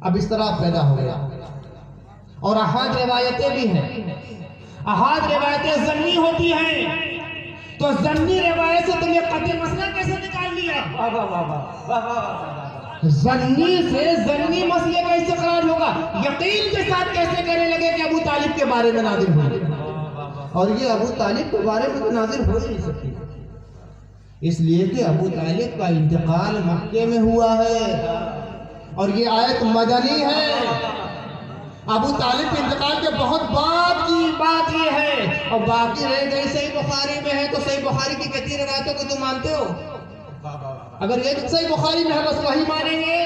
اب اس طرح پیدا ہو گیا. اور احاد روایتیں بھی ہیں. احاد روایتیں ضمنی ہوتی ہیں تو ضمنی روایت سے تم یہ قطعی مسئلہ کیسے نکال لیا؟ ضمنی سے ضمنی مسئلے کا استقرار ہوگا. یقین کے ساتھ کیسے کہنے لگے کہ ابو طالب کے بارے میں نازل ہوئی؟ اور یہ ابو طالب کے بارے میں تو نازل ہو ہی نہیں سکتی, اس لیے کہ ابو طالب کا انتقال مکے میں ہوا ہے اور یہ آیت مدنی ہے. ابو طالب کے انتقال کے بہت بعد کی بات یہ ہے. اور باقی رہ گئی صحیح بخاری میں ہے تو صحیح بخاری کی کتنی روایتوں کو تم مانتے ہو؟ اگر یہ صحیح بخاری میں ہے بس وہی مانیں گے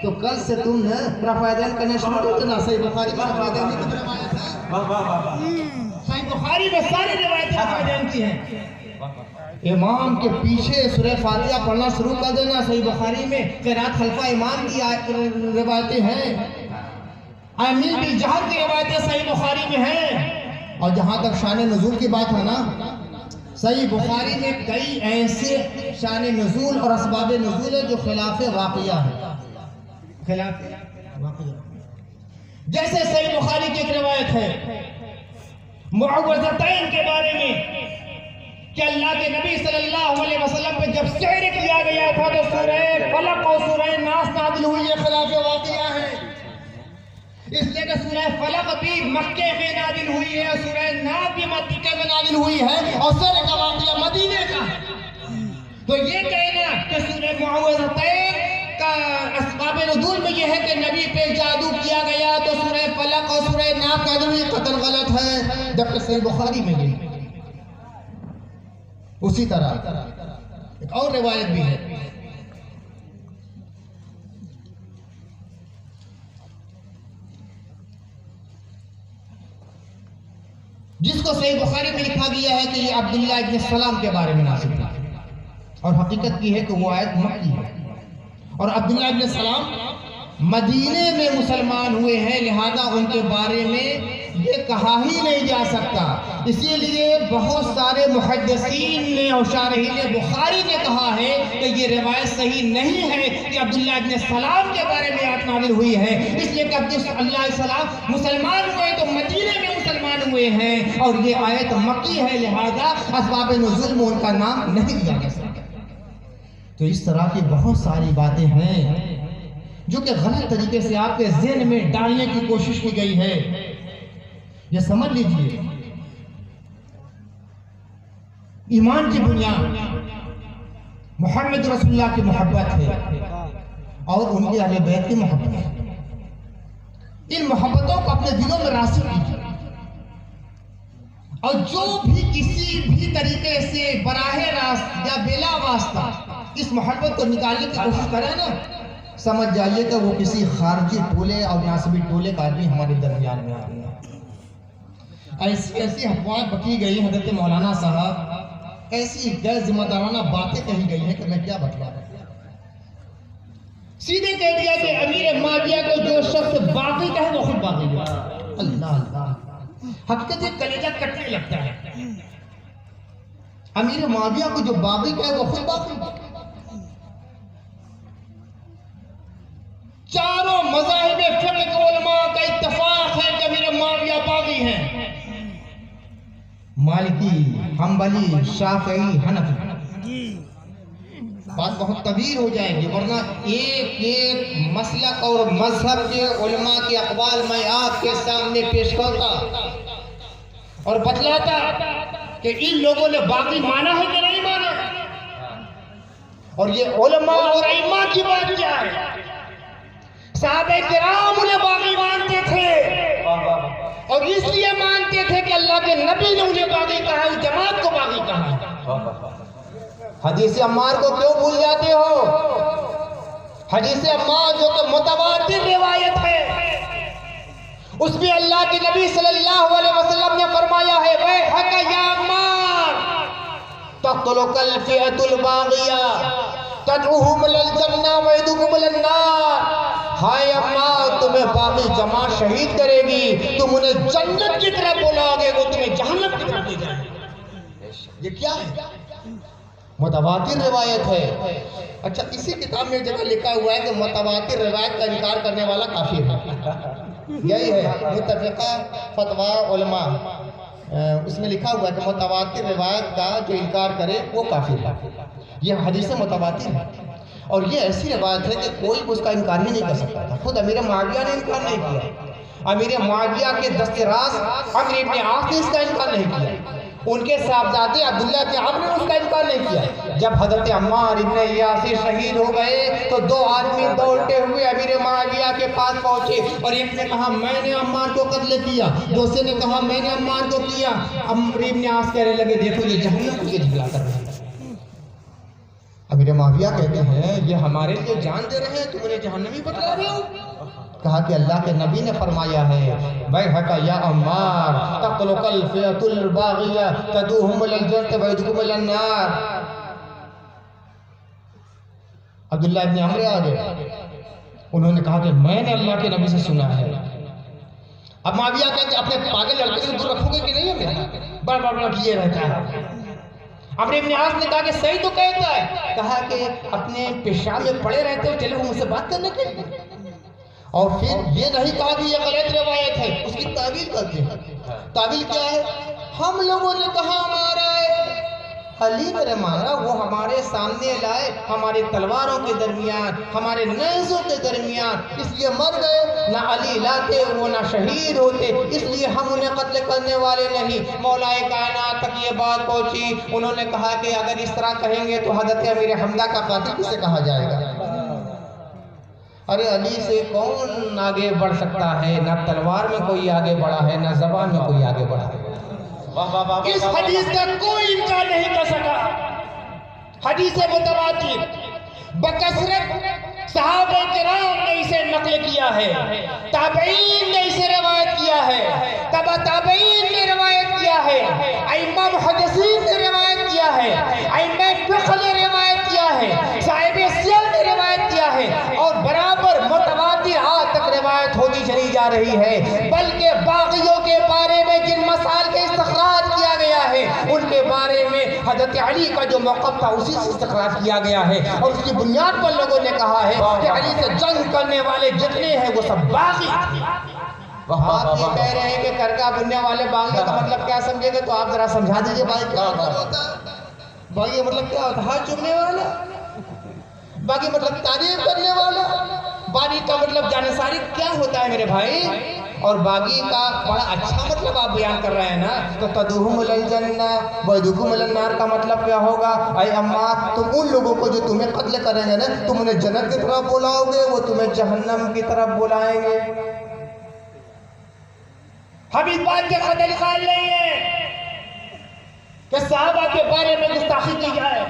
تو کل سے تم رفع یدین کرنا شروع کر دینا. صحیح بخاری کا رفع یدین کی روایت ہے. صحیح بخاری میں ساری روایتیں رفع یدین کی ہیں. امام کے پیچھے سورہ فاتحہ پڑھنا شروع کر دینا. صحیح بخاری میں قرات خلفہ امام کی روایتیں ہیں. امیر بن جہاد کی روایتیں صحیح بخاری میں ہیں. اور جہاں تک شان نزول کی بات ہے نا, صحیح بخاری میں کئی ایسے شان نزول اور اسباب نزول ہے جو خلاف واقعہ ہے. خلاف واقعہ جیسے صحیح بخاری کی ایک روایت ہے معوذتین کے بارے میں کہ اللہ کے نبی صلی اللہ علیہ وسلم پہ جب سحر کیا گیا تھا تو سورہ فلق اور سورہ ناس نازل ہوئی. یہ خلاف واقعہ ہے, اس لیے کہ سورہ فلق بھی مکے میں نازل ہوئی ہے, سورہ ناس بھی مکے میں نازل ہوئی ہے, اور سحر کا واقعہ مدینے کا ہے. تو یہ کہنا کہ سورہ معوذتین کا اسباب نزول میں یہ ہے کہ نبی پہ جادو کیا گیا تو سورہ فلق اور سورہ ناس نازل ہوئی, قطعاً غلط ہے, جبکہ صحیح بخاری میں یہ. اسی طرح ایک اور روایت بھی ہے جس کو صحیح بخاری میں لکھا گیا ہے کہ یہ عبداللہ ابن السلام کے بارے میں نازل تھا, اور حقیقت یہ ہے کہ وہ آیت مکی ہے. اور عبداللہ ابن السلام مدینے میں مسلمان ہوئے ہیں, لہذا ان کے بارے میں یہ کہا ہی نہیں جا سکتا. اسی لیے بہت سارے محدثین نے اور شارحین بخاری نے کہا ہے کہ یہ روایت صحیح نہیں ہے کہ عبداللہ ابن السلام کے بارے میں آیت نازل ہوئی ہے, اس لیے کہ عبداللہ السلام مسلمان ہوئے تو مدینے میں مسلمان ہوئے ہیں, اور یہ آیت مکی ہے, لہذا اسباب نزول میں ان کا نام نہیں لیا جا سکتا. تو اس طرح کی بہت ساری باتیں ہیں جو کہ غلط طریقے سے آپ کے ذہن میں ڈالنے کی کوشش کی گئی ہے. یہ سمجھ لیجئے ایمان کی بنیاد محمد رسول اللہ کی محبت ہے اور ان کے اہل بیت کی محبت ہے. ان محبتوں کو اپنے دلوں میں راسخ کیجیے, اور جو بھی کسی بھی طریقے سے براہ راست یا بلا واسطہ اس محبت کو نکالنے کی کوشش کرے نا, سمجھ جائیے کہ وہ کسی خارجی ٹولے اور ناسبی ٹولے کا آدمی ہمارے درمیان میں آ گیا. ایسی ایسی افواہ بکی گئی حضرت مولانا صاحب، ایسی غیر ذمہ دارانہ باتیں کہی گئی ہیں کہ میں کیا بتلاؤں۔ سیدھے کہہ دیا کہ امیر معاویہ کو جو شخص باغی کا ہے وہ خود باغی ہے۔ اللہ اللہ، حقیقت یہ کلیجہ کٹنے لگتا ہے۔ امیر معاویہ کو جو باغی کا ہے وہ خود باغی ہے۔ چاروں مذاہب فقہ کے علماء کا اتفاق ہے کہ امیر معاویہ باغی ہیں، مالکی، حنبلی، شافعی، حنفی۔ بات بہت طویل ہو جائے گی، ورنہ ایک ایک مسلک اور مذہب کے علماء کے اقوال میں آپ کے سامنے پیش کرتا اور بتلاتا کہ ان لوگوں نے باغی مانا ہے کہ نہیں مانا، اور یہ علماء اور ائمہ کی بات کیا ہے۔ صحابہ کرام انہیں باغی مانتے تھے، اور اس لیے مانتے تھے کہ اللہ کے نبی نے انہیں باغی کہا، اس جماعت کو باغی کہا۔ حدیث عمار کو کیوں بھول جاتے ہو؟ حدیث عمار جو کہ متواتر روایت ہے، اس میں اللہ کے نبی صلی اللہ علیہ وسلم نے فرمایا ہے ویحک یا عمار تقتلک الفئۃ الباغیہ تدعوہم الجنہ ویدعوکم النار۔ ہائے عمار، تمہیں باغی جماعت شہید کرے گی، تم انہیں جنت کی طرف بلاؤ گے، وہ تمہیں جہنم کی طرف لے جائیں گے۔ یہ کیا ہے؟ متواتر روایت ہے۔ اچھا، اسی کتاب میں جگہ لکھا ہوا ہے کہ متواتر روایت کا انکار کرنے والا کافر ہے۔ یہی ہے متفقہ فتویٰ علماء، اس میں لکھا ہوا ہے کہ متواتر روایت کا جو انکار کرے وہ کافر ہے۔ یہ حدیث متواتر ہے، اور یہ ایسی روایت ہے کہ کوئی اس کا انکار ہی نہیں کر سکتا تھا۔ خود امیر معاویہ نے انکار نہیں کیا، امیر معاویہ کے دست راست عمرو ابن عاص نے اس کا انکار نہیں کیا، ان کے صاحبزادے عبداللہ بن عمرو نے اس کا انکار نہیں کیا۔ جب حضرت عمار ابن یاسر شہید ہو گئے تو دو آدمی دوڑتے ہوئے امیر معاویہ کے پاس پہنچے، اور ایک نے کہا میں نے عمار کو قتل کیا، دوسرے نے کہا میں نے عمار کو کیا۔ عمرو ابن عاص کہنے لگے دیکھو یہ جہنم کو یہ جھگڑا کر رہے ہیں۔ امیر معاویہ کہتے ہیں یہ ہمارے لیے جان دے رہے ہیں، تم انہیں جہنمی بتلا رہے ہو؟ کہا کہ اللہ کے نبی نے فرمایا ہے ویحک یا عمار تقتلک الفئۃ الباغیہ تدعوہم الجنہ ویدعوکم النار۔ عبداللہ ابن عمرو آ گئے، انہوں نے کہا کہ میں نے اللہ کے نبی سے سنا ہے۔ اب معاویہ کہتے اپنے پاگل لڑکے سے دور رکھو گے کہ نہیں ہے؟ بڑا بڑا کیے رہتا ہے۔ عمرو ابن عاص نے کہا کہ صحیح تو کہتا ہے، کہا کہ اپنے پیشاب میں پڑے رہتے ہو، چلے وہ مجھ سے بات کرنے کے لیے، اور پھر یہ نہیں کہا کہ یہ غلط روایت ہے، اس کی تعویل کرتے ہیں۔ تعویل کیا ہے؟ ہم لوگوں نے کہا ہمارا علی میرے مانا وہ ہمارے سامنے لائے، ہمارے تلواروں کے درمیان، ہمارے نیزوں کے درمیان، اس لیے مر گئے، نہ علی لاتے وہ نہ شہید ہوتے، اس لیے ہم انہیں قتل کرنے والے نہیں۔ مولا کائنات تک یہ بات پہنچی، انہوں نے کہا کہ اگر اس طرح کہیں گے تو حضرت امیر حمزہ کا قاتل کسے کہا جائے گا؟ ارے علی سے کون آگے بڑھ سکتا ہے؟ نہ تلوار میں کوئی آگے بڑھا ہے، نہ زبان میں کوئی آگے بڑھا ہے۔ اس حدیث کا کوئی انکار نہیں کر سکا۔ حدیث متواتر بکثرت صحابہ کرام نے اسے نقل کیا ہے، تابعین نے اسے روایت کیا ہے، تبع تابعین نے روایت کیا ہے، ائمہ محدثین نے روایت کیا ہے، ائمہ فقہ نے روایت کیا ہے، صاحب سیر نے روایت کیا ہے، اور برابر متواتر آج تک روایت ہوتی چلی جا رہی ہے۔ بلکہ باغیوں کے بارے میں جن مسائل کا استخراج کیا گیا ہے ان کے بارے میں حضرت علی کا جو موقف تھا اسی سے استخراج کیا گیا ہے، اور اس کی بنیاد پر لوگوں نے کہا ہے کہ علی سے جنگ کرنے والے جتنے ہیں وہ سب باغی تھے۔ آپ یہ کہہ رہے ہیں کہ کرگا بننے والے باغی کا مطلب کیا سمجھے گے؟ تو آپ ذرا سمجھا دیجئے باغی کیا ہوتا ہے؟ باغی کا مطلب کیا ہوتا ہے؟ ہاتھ چومنے والا۔ باغی مطلب تعریف کرنے والا۔ باغی کا مطلب جانصاری کیا ہوتا ہے میرے بھائی؟ اور باغی کا بڑا اچھا مطلب آپ بیان کر رہے ہیں نا، تو تدعوہم الجنہ ویدعوکم النار کا مطلب کیا ہوگا؟ اے عمار، تم ان لوگوں کو جو تمہیں قتل کریں گے نا، تم انہیں جنت کی طرف بلاؤ گے، وہ تمہیں جہنم کی طرف بلائیں گے۔ ہم اس بات کے قتل خال نہیں ہیں کہ صحابہ کے بارے میں گستاخی کی جائے،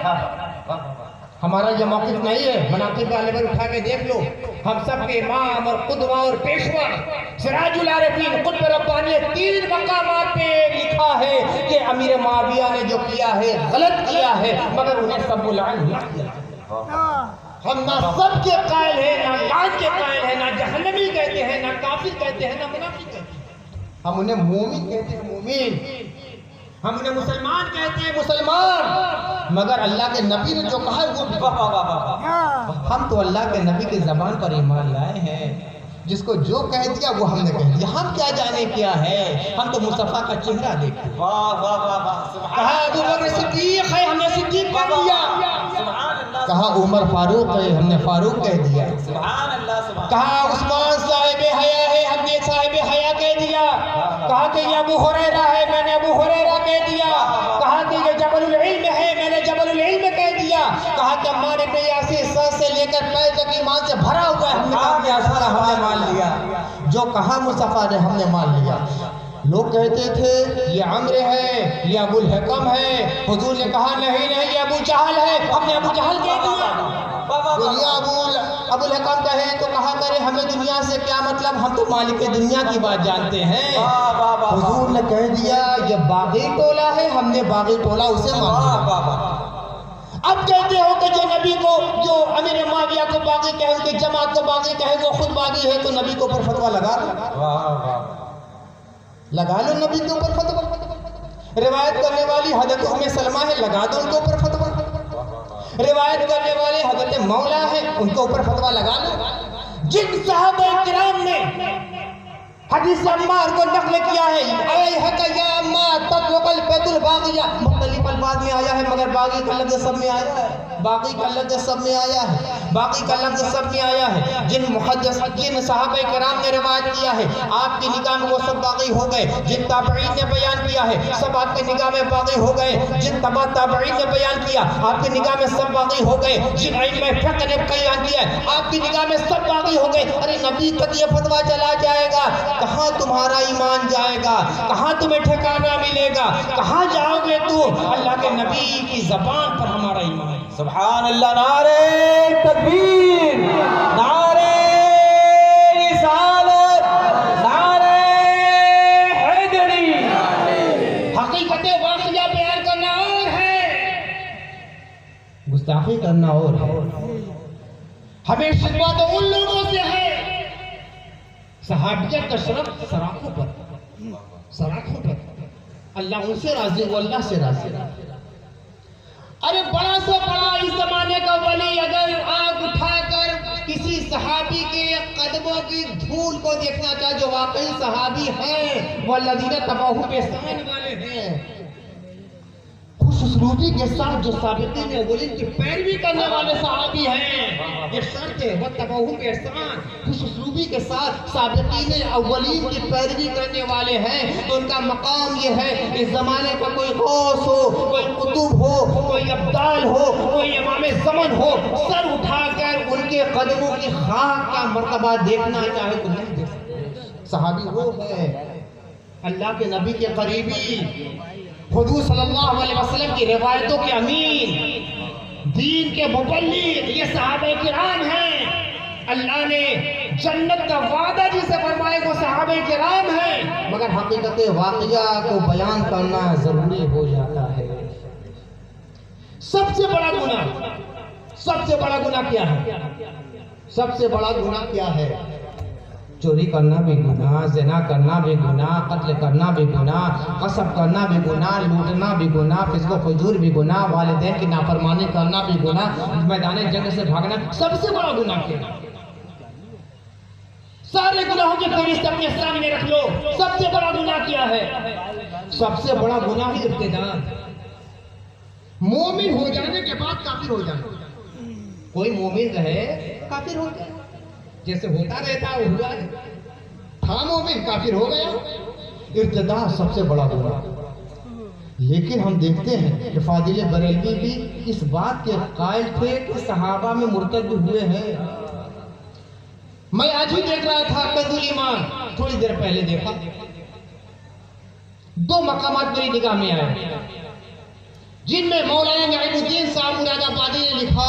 ہمارا یہ موقف نہیں ہے، مناقب کا لیول اٹھا کے دیکھ لو، ہم سب کے امام اور قدوہ اور پیشوا سراج العارفین قطب ربانی 3 مقامات پہ لکھا ہے کہ امیر معاویہ نے جو کیا ہے غلط کیا ہے، مگر انہیں سب لعن نہ کیا۔ ہم نہ سب کے قائل ہیں، نہ لعن کے قائل ہیں، نہ جہنمی کہتے ہیں، نہ کافر کہتے ہیں، نہ منافق کہتے ہیں، ہم انہیں مومن کہتے ہیں، مومن، ہم انہیں مسلمان کہتے ہیں، مسلمان، مگر اللہ کے نبی نے جو کہا ہے وہ ہم تو اللہ کے نبی کی زبان پر ایمان لائے ہیں، جس کو جو کہہ دیا وہ ہم نے کہہ دیا، ہم کیا جانے کیا ہے، ہم تو مصطفیٰ کا چہرہ دیکھتے ہیں۔ کہا ابو بکر صدیق ہے، ہم نے صدیق کہہ دیا، کہا عمر فاروق ہے، ہم نے فاروق کہہ دیا، کہا عثمان صاحب حیا ہے، ہم نے صاحب حیا کہہ دیا، کہا کہ یہ ابو ہریرہ ہے، میں نے ابو ہریرہ کہہ دیا، کہا کہ یہ جبل العلم ہے، میں نے جبل العلم کہہ دیا، کہا کہ عمار بن یاسر سر سے لے کر پیر تک ایمان سے بھرا ہوا ہے، ہم نے کہا کہ سارا ہم نے مان لیا، جو کہا مصطفیٰ نے ہم نے مان لیا۔ لوگ کہتے تھے یہ عمرو ہے، یہ ابو الحکم ہے، حضور نے کہا نہیں نہیں یہ ابو جہل ہے، ہم نے ابو جہل کہہ دیا۔ دنیا ابو الحکم کہے تو کہا کرے ہمیں دنیا سے کیا مطلب، ہم تو مالک دنیا کی بات جانتے ہیں۔ حضور نے کہہ دیا یہ باغی ٹولہ ہے، ہم نے باغی ٹولہ اسے مان لیا۔ اب کہتے ہو کہ جو نبی کو، جو امیر معاویہ کو باغی کہے، ان کی جماعت کو باغی کہے، وہ خود باغی ہے، تو نبی کے اوپر فتویٰ لگا لو نبی کے اوپر فتویٰ۔ روایت کرنے والی حضرت ام سلمہ ہے، لگا دو ان کے اوپر فتویٰ۔ روایت کرنے والے حضرت مولا ہے، ان کے اوپر فتویٰ لگا لو۔ جن صحابہ کرام نے حدیث عمار کو نقل کیا ہے، اے حق یا عمار تطلق البیت الباغیہ، مختلف الفاظ میں آیا ہے مگر باغی کا لفظ سب میں آیا ہے، باغی کا لفظ سب میں آیا ہے، باقی کا لفظ سب میں آیا ہے۔ جن محدث، جن صحابہ کرام نے روایت کیا ہے آپ کی نگاہ میں وہ سب باغی ہو گئے، جن تابعین نے بیان کیا ہے سب آپ کی نگاہ میں باغی ہو گئے، جن تبع تابعین نے بیان کیا آپ کی نگاہ میں سب باغی ہو گئے، جن ائمہ فقہ نے بیان کیا ہے آپ کی نگاہ میں سب باغی ہو گئے۔ ارے نبی کا یہ فتویٰ چلا جائے گا، کہاں تمہارا ایمان جائے گا، کہاں تمہیں ٹھکانہ ملے گا، کہاں جاؤ گے تم؟ اللہ کے نبی کی زبان پر ہمارا ایمان۔ سبحان اللہ، نعرہ تکبیر، نعرہ رسالت، نعرہ حیدری۔ حقیقت واقعہ بیان کرنا اور ہے، گستاخی کرنا اور ہے۔ ہمیں شکوہ تو ان لوگوں سے ہے، صحابیت کا شرف سراخوں پر، اللہ ان سے راضی ہو، اللہ سے راضی۔ ارے بڑا سے بڑا اس زمانے کا ولی اگر آنکھ اٹھا کر کسی صحابی کے قدموں کی دھول کو دیکھنا چاہے جو واقعی صحابی ہیں، والذین تبعوہ بإحسان والے ہیں، خوش اسلوبی کے ساتھ جو سابقین اولین کی پیروی کرنے والے صحابی ہیں، یہ شرط ہے واتبعوہ بإحسان، خوش اسلوبی کے ساتھ سابقین اولین کی پیروی کرنے والے ہیں، تو ان کا مقام یہ ہے اس زمانے کا کوئی غوث ہو، کوئی قطب ہو، کوئی ابدال ہو، کوئی امام زمن ہو، سر اٹھا کر ان کے قدموں کی خاک کا مرتبہ دیکھنا چاہے تو نہیں دیکھ سکتے۔ صحابی وہ ہے اللہ کے نبی کے قریبی، حضور صلی اللہ علیہ وسلم کی روایتوں کے امین، دین کے مبلغ، یہ صحابہ کرام ہیں۔ اللہ نے جنت کا وعدہ جسے فرمائے وہ صحابہ کرام ہیں، مگر حقیقت واقعہ کو بیان کرنا ضروری ہو جاتا ہے۔ سب سے بڑا گناہ کیا ہے؟ سب سے بڑا گناہ کیا ہے؟ چوری کرنا بھی گناہ، زنا کرنا بھی گناہ، قتل کرنا بھی گناہ، غصب کرنا بھی گناہ، لوٹنا بھی گناہ، فسق و فجور بھی گناہ، والدین کی نافرمانی کرنا بھی گناہ، میدان جنگ سے بھاگنا سب سے بڑا گناہ کیا ہے؟ سارے گناہوں کی فہرست اپنے سامنے رکھ لو، سب سے بڑا گناہ کیا ہے؟ سب سے بڑا گناہ ہی ارتداد، مومن ہو جانے کے بعد کافر ہو جانا۔ کوئی مومن رہے کافر ہو جائے، جیسے ہوتا رہتا ہے ہوا ہے، تھا مومن کافر ہو گیا، ارتداد سب سے بڑا گناہ۔ لیکن ہم دیکھتے ہیں کہ فاضل بریلوی بھی اس بات کے قائل تھے کہ صحابہ میں مرتد ہوئے ہیں۔ میں آج ہی دیکھ رہا تھا کنز الایمان، تھوڑی دیر پہلے دیکھا، 2 مقامات میری نگاہ میں آئے۔ جن میں مولانا نعیم الدین صاحب مراد آبادی نے لکھا،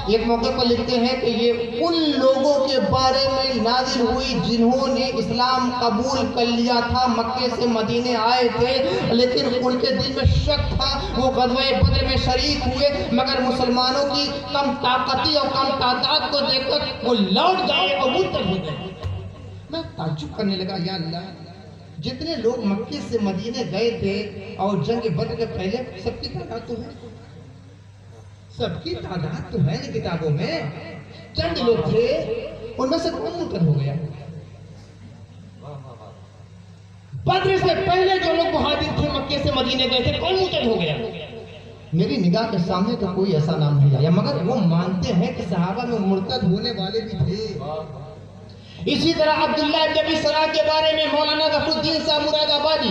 ایک موقع پر لکھتے ہیں کہ یہ ان لوگوں کے بارے میں نازل ہوئی جنہوں نے اسلام قبول کر لیا تھا، مکے سے مدینے آئے تھے، لیکن ان کے دل میں شک تھا، وہ غزوہ بدر میں شریک ہوئے مگر مسلمانوں کی کم طاقتی اور کم تعداد کو دیکھ کر وہ لوٹ گئے اور مرتد ہو گئے۔ میں تعجب کرنے لگا، یا اللہ، جتنے لوگ مکے سے مدینے گئے تھے اور جنگ بدر کے پہلے، سب کی تعداد تو ہے، سب کی تعداد تو ہے کتابوں میں، چند لوگ تھے، ان میں سے کون مرتد ہو گیا؟ بدر سے پہلے جو لوگ مہاجر تھے مکے سے مدینے گئے تھے، کون مرتد ہو گیا؟ میری نگاہ کے سامنے تو کوئی ایسا نام نہیں آیا، مگر وہ مانتے ہیں کہ صحابہ میں مرتد ہونے والے بھی تھے۔ اسی طرح عبداللہ ابن ابی سرح کے بارے میں مولانا ظفر الدین صاحب مراد آبادی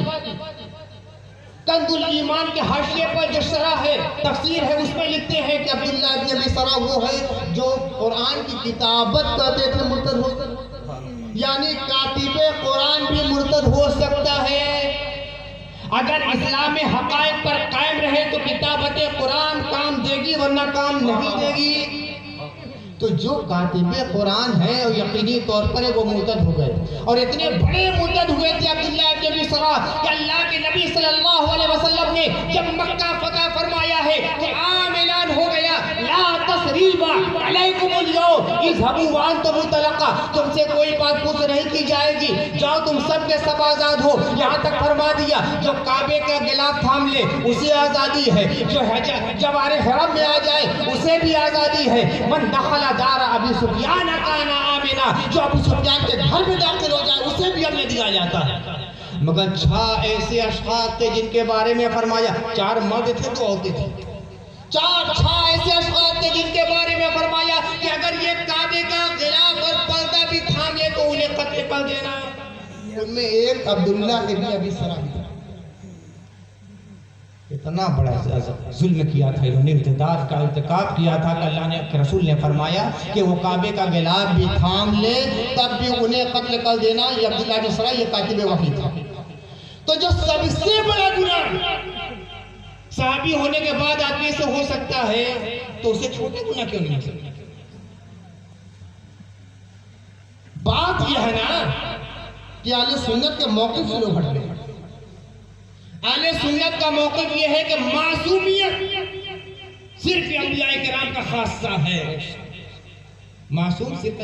کنز الایمان کے حاشیے پر جو شرح ہے، تفسیر ہے، اس میں لکھتے ہیں کہ عبداللہ ابن ابی سرح وہ ہے جو قرآن کی کتابت کرتے تھے، مرتد ہو سکتا، یعنی کاتب قرآن بھی مرتد ہو سکتا ہے۔ اگر اسلام میں حقائق پر قائم رہے تو کتابت قرآن کام دے گی، ورنہ کام نہیں دے گی۔ تو جو کاتب قرآن ہے اور یقینی طور پر وہ مرتد ہو گئے، اور اتنے بڑے مرتد ہوئے تھے عبداللہ ابن ابی سرح کہ اللہ کے نبی صلی اللہ علیہ وسلم نے جب مکہ فتح فرمایا ہے کہ عام اعلان ہو گیا، لا تثریب علیکم اليوم اذهبوا وانتم طلقاء، تم سے کوئی بات پوچھ نہیں کی جائے گی، جاؤ تم سب کے سب آزاد ہو۔ یہاں تک فرما دیا جو کعبے کا غلاف تھام لے اسے آزادی ہے، جو جوار حرم میں آ جائے اسے بھی آزادی ہے۔ من دخل دار ابی سفیان کان آمنا، جو ابو سفیان کے گھر میں داخل ہو جائے اسے بھی امن دیا جاتا ہے۔ مگر 6 ایسے اشخاص تھے جن کے بارے میں فرمایا، 4 مرد تھے 2 عورتیں تھیں، 6 ایسے اشخاص تھے جن کے بارے میں فرمایا کہ اگر یہ کعبے کا غلاف اور پردہ بھی تھام لے تو انہیں قتل کر دینا۔ ان میں ایک عبداللہ ابن ابی سرح بھی تھا۔ اتنا بڑا ظلم کیا تھا انہوں نے، ارتداد کا ارتکاب کیا تھا کہ اللہ نے کے رسول نے فرمایا کہ وہ کعبے کا غلاف بھی تھام لے تب بھی انہیں قتل کر دینا۔ یہ عبداللہ ابن سرح یہ کاتب وحی تھا۔ تو جو سب سے بڑا گناہ صحابی ہونے کے بعد آدمی سے ہو سکتا ہے تو اسے چھوٹے گناہ کیوں نہیں ہو سکتا؟ بات یہ ہے نا کہ اہل سنت کے موقف سے لوگ ہٹ گئے۔ اہل سنت کا موقف یہ ہے کہ معصومیت صرف انبیاء کرام کا خاصہ ہے، معصوم صرف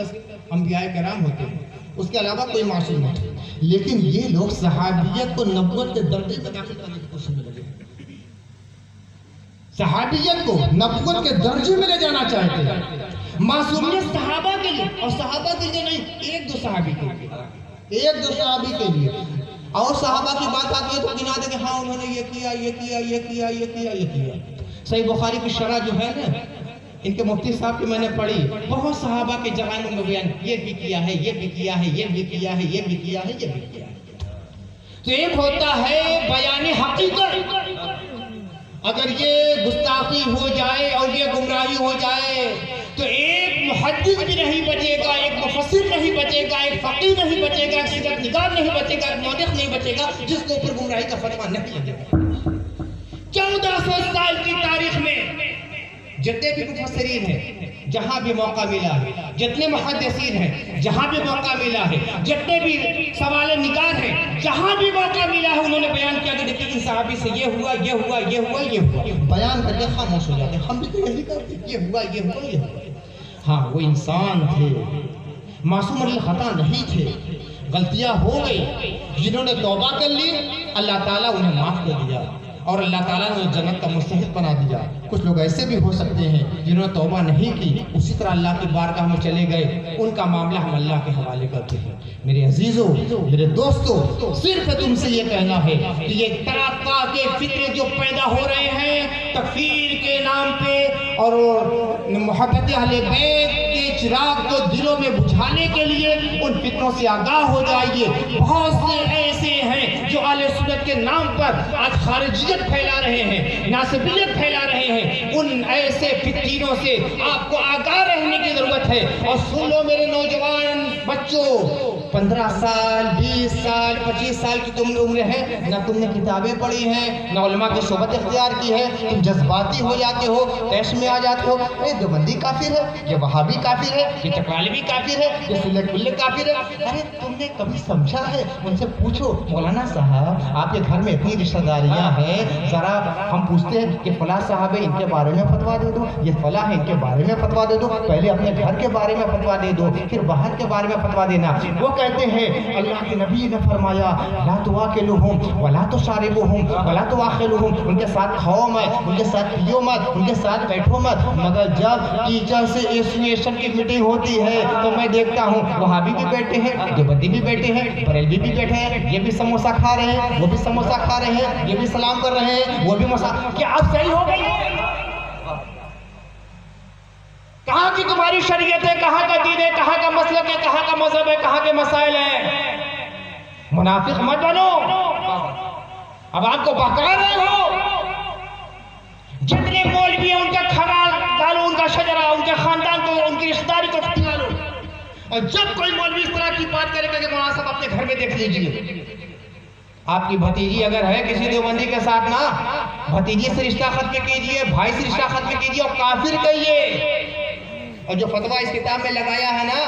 انبیاء کرام ہوتے ہیں، اس کے علاوہ کوئی معصوم نہیں۔ لیکن یہ لوگ صحابیت کو نبوت کے درجے میں داخل کرنے کی کوشش میں لگے، صحابیت کو نبوت کے درجے میں لے جانا چاہتے ہیں۔ معصومیت صحابہ کے لیے، اور صحابہ کے لیے نہیں، 1-2 صحابی کے لیے، 1-2 صحابی کے لیے۔ اور صحابہ کی بات آتی ہے تو گنا دے کہ ہاں انہوں نے یہ کیا، یہ کیا، یہ کیا، یہ کیا، یہ کیا۔ صحیح بخاری کی شرح جو ہے نا، ان کے مفتی صاحب کی میں نے پڑھی، بہت صحابہ کے جرائم میں بیان، یہ بھی کیا ہے، یہ بھی کیا ہے، یہ بھی کیا ہے، یہ بھی کیا ہے، یہ بھی کیا ہے۔ تو ایک ہوتا ہے بیان حقیقت، اگر یہ گستاخی ہو جائے اور یہ گمراہی ہو جائے تو ایک محدث بھی نہیں بچے گا، ایک مفسر نہیں بچے گا، ایک فقیہ نہیں بچے گا، ایک سیرت نگار نہیں بچے گا، ایک مورخ نہیں بچے گا جس کے اوپر گمراہی کا فتویٰ نہیں لگے گا۔ 1400 سال کی تاریخ میں جتنے بھی مفسرین ہیں جہاں بھی موقع ملا ہے، جتنے محدثین ہیں جہاں بھی موقع ملا ہے، جتنے بھی سوال نگار ہیں جہاں بھی موقع ملا ہے، انہوں نے بیان کیا کہ دیکھیں ان صحابی سے یہ ہوا، یہ ہوا، یہ ہوا، یہ ہوا، بیان کر کے خاموش ہو جاتے ہیں۔ ہم بھی تو یہی کرتے ہیں، یہ ہوا، یہ ہوا، یہ ہوا۔ ہاں وہ انسان تھے، معصوم الخطا نہیں تھے، غلطیاں ہو گئی، جنہوں نے توبہ کر لی اللہ تعالیٰ انہیں معاف کر دیا اور اللہ تعالیٰ نے جنت کا مستحق بنا دیا۔ کچھ لوگ ایسے بھی ہو سکتے ہیں جنہوں نے توبہ نہیں کی، اسی طرح اللہ کی بارگاہ میں چلے گئے، ان کا معاملہ ہم اللہ کے حوالے کرتے ہیں۔ میرے عزیزوں، میرے دوستوں، صرف تم سے یہ کہنا ہے کہ یہ طرح کے فتنے جو پیدا ہو رہے ہیں تکفیر کے نام پہ اور محبت اہل بیت کے چراغ کو دلوں میں بجھانے کے لیے، ان فتنوں سے آگاہ ہو جائیے۔ بہت سے ایسے ہیں جو اہل سنت کے نام پر آج خارجیت پھیلا رہے ہیں، ناسبیت پھیلا رہے ہیں۔ ان ایسے فتنوں سے آپ کو آگاہ رہنے کی ضرورت ہے۔ اور سن لو میرے نوجوان بچوں، 15 سال 20 سال 25 سال کی تم عمر ہے، نہ تم نے کتابیں پڑھی ہیں، نہ علماء کی صحبت اختیار کی ہے، تم جذباتی ہو جاتے ہو، طیش میں آ جاتے ہو، یہ دیوبندی کافر ہے، یہ وہابی کافر ہے، یہ چکرالوی کافر ہے، یہ سلٹ کلے کافر ہے۔ ارے تم نے کبھی سمجھا ہے؟ ان سے پوچھو مولانا صاحب آپ کے گھر میں اتنی رشتہ داریاں ہیں، ذرا ہم پوچھتے ہیں کہ فلاں صاحب ہے، ان کے بارے میں فتویٰ دے دو، یہ فلاں ہے ان کے بارے میں فتویٰ دے دو، پہلے اپنے گھر کے بارے میں فتویٰ دے دو، پھر باہر کے بارے میں فتویٰ دینا۔ وہ کہتے ہیں اللہ کے نبی نے فرمایا لا تواکلوہم ولا تشاربوہم ولا تواخلوہم، ان کے ساتھ کھاؤ مت، ان کے ساتھ پیو مت، ان کے ساتھ بیٹھو مت، مگر جب ٹیچر سے ایسوسیشن کی میٹنگ ہوتی ہے تو میں دیکھتا ہوں وہابی بھی بیٹھے ہیں، دیوبندی بھی بیٹھے ہیں، بریلوی بھی بیٹھے ہیں، یہ بھی سموسہ کھا رہے ہیں، وہ بھی سموسہ کھا رہے ہیں، یہ بھی سلام کر رہے ہیں، وہ بھی کیا آپ صحیح ہو گئی ہے؟ کہاں کی تمہاری شریعت ہے، کہاں کا دین ہے، کہاں کا مسلک ہے، کہاں کا مذہب ہے، کہاں کے مسائل ہیں؟ منافق مت بنو، اب آپ کو بہکا رہے ہو۔ جتنے مولوی ہیں ان کا کھڑا ڈالو، ان کا شجرہ، ان کے خاندان کو، ان کی رشتہ داری کو ڈالو، اور جب کوئی مولوی اس طرح کی بات کرے گا کہ مناسب اپنے گھر میں دیکھ لیجئے۔ آپ کی بھتیجی اگر ہے کسی دیوبندی کے ساتھ نا، بھتیجی سے رشتہ ختم کیجئے، بھائی سے رشتہ ختم کیجئے اور کافر کہیے۔ اور جو فتویٰ اس کتاب میں لگایا ہے نا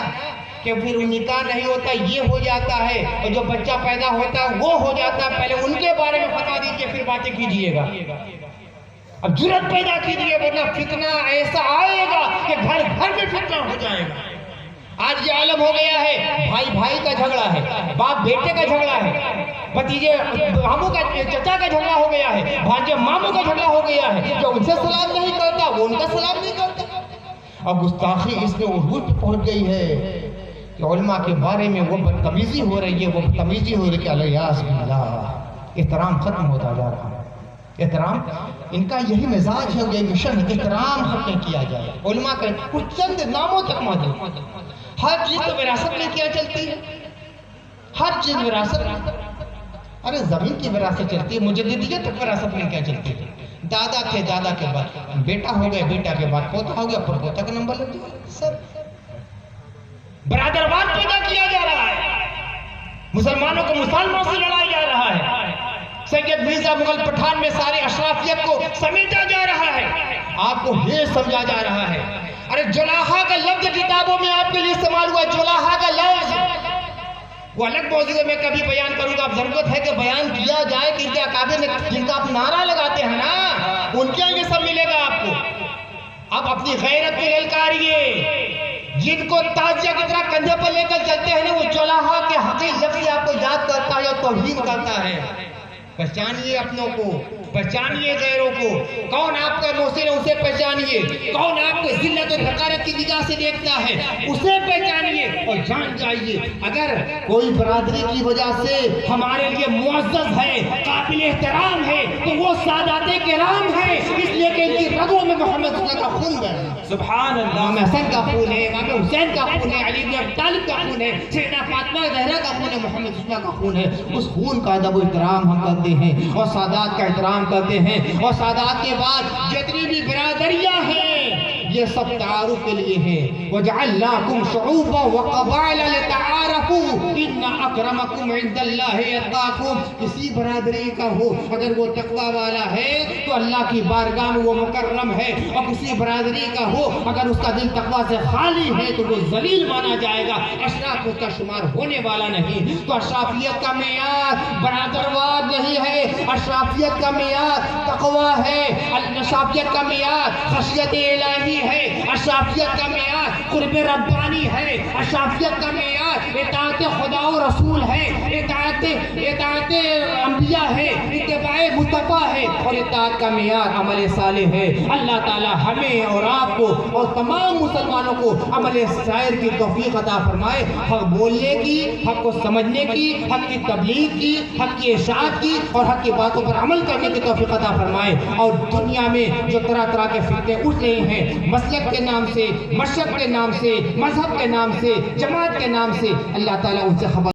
کہ پھر نکاح نہیں ہوتا یہ ہو جاتا ہے، اور جو بچہ پیدا ہوتا ہے وہ ہو جاتا ہے، پہلے ان کے بارے میں فتویٰ دیجئے پھر باتیں کیجئے گا۔ اب جرات پیدا کیجئے ورنہ فتنہ ایسا آئے گا کہ گھر گھر میں فتنہ ہو جائے گا۔ آج یہ عالم ہو گیا ہے، بھائی بھائی کا جھگڑا ہے، باپ بیٹے کا جھگڑا ہے، بھتیجے ماموں کا چچا کا جھگڑا ہو گیا ہے، بھانجے ماموں کا جھگڑا ہو گیا ہے، جو ان سے سلام نہیں کرتا وہ ان کا سلام نہیں کرتا۔ اب گستاخی اس میں عروج پہ پہنچ گئی ہے کہ علماء کے بارے میں وہ بدتمیزی ہو رہی ہے، وہ بدتمیزی ہو رہی ہے کہ الیاذ باللہ احترام ختم ہوتا جا رہا ہے۔ احترام ان کا یہی مزاج ہے، یہ مشن ہے، احترام ختم کیا جائے۔ علماء کا کچھ چند ناموں تک موجود، ہر چیز تو وراثت میں کیا چلتی ہے، ہر چیز وراثت میں۔ ارے زمین کی وراثت چلتی ہے، مجددیت تک وراثت میں کیا چلتی ہے؟ دادا تھے، دادا کے بعد بیٹا ہو گئے، بیٹا کے بعد پوتا ہو گیا، پر پوتا کا نمبر لگ گیا۔ سب برادرواد پیدا کیا جا رہا ہے، مسلمانوں کو مسلمانوں سے لڑایا جا رہا ہے، سید مرزا مغل پٹھان میں سارے اشرافیت کو سمیٹا جا رہا ہے، آپ کو یہ سمجھا جا رہا ہے۔ ارے جلاحہ کا لفظ کتابوں میں آپ کے لیے استعمال ہوا ہے، جلاحہ کا لفظ، وہ الگ موضوع میں کبھی بیان کروں گا۔ اب ضرورت ہے کہ بیان کیا جائے کہ ان کے اکابر نے جن کا آپ نعرہ لگاتے ہیں نا ان کے یہ سب ملے گا آپ کو۔ اب اپنی غیرت میں للکاریے، جن کو تازیہ کی طرح کندھے پر لے کر چلتے ہیں وہ جلاحہ کے حقیقی لفظ آپ کو یاد کرتا ہے اور توہین کرتا ہے۔ پہچانیے اپنوں کو، پہچانیے غیروں کو، کون آپ کا محسن ہے اسے پہچانیے، کون آپ کو ذلت اور حقارت کی نگاہ سے دیکھتا ہے اسے پہچانیے اور جان جائیے۔ اگر کوئی برادری کی وجہ سے ہمارے لیے معزز ہے، قابل احترام ہے تو وہ سادات کرام ہیں، اس لیے کہ ان کی رگوں میں محمد صلی اللہ علیہ وسلم کا خون بہہ رہا ہے۔ سبحان اللہ، امام حسن کا خون ہے، امام حسین کا خون ہے، علی بن ابی طالب کا خون ہے، سیدہ فاطمہ زہرا کا خون ہے، محمد صلی اللہ علیہ وسلم کا خون ہے۔ اس خون کا ادب و احترام ہم کرتے ہیں اور سادات کا احترام کرتے ہیں، اور سادات کے بعد جتنی بھی برادریاں ہیں یہ سب تعارف کے لیے ہیں۔ وَجَعَلْنَاكُمْ شُعُوبًا وَقَبَائِلَ لِتَعَارَفُوا إِنَّ أَكْرَمَكُمْ عِندَ اللَّهِ أَتْقَاكُمْ۔ کسی برادری کا ہو اگر وہ تقوی والا ہے تو اللہ کی بارگاہ میں وہ مکرم ہے، اور کسی برادری کا ہو اگر اس کا دل تقوی سے خالی ہے تو وہ ذلیل مانا جائے گا، اشراف اس کا شمار ہونے والا نہیں۔ تو اشرافیت کا معیار برادرواد نہیں ہے، اشرافیت کا معیار تقوی ہے، اشرافیت کا معیار خشیت الہی ہے، اشرافیت کا معیار قرب ربانی ہے، اشرافیت کا معیار اطاعت خدا و رسول ہے، اطاعت انبیاء ہے، اتباع مصطفیٰ ہے، اور اطاعت کا معیار عمل صالح ہے۔ اللہ تعالی ہمیں اور آپ کو اور تمام مسلمانوں کو عمل صالح کی توفیق عطا فرمائے، حق بولنے کی، حق کو سمجھنے کی، حق کی تبلیغ کی، حق کی اشاعت کی اور حق کی باتوں پر عمل کرنے کی توفیق عطا فرمائے۔ اور دنیا میں جو طرح طرح کے فتنے اٹھ رہے ہیں مسلک کے نام سے، مشرق کے نام سے، مذہب کے نام سے، جماعت کے نام سے، اللہ تعالیٰ ان سے خبر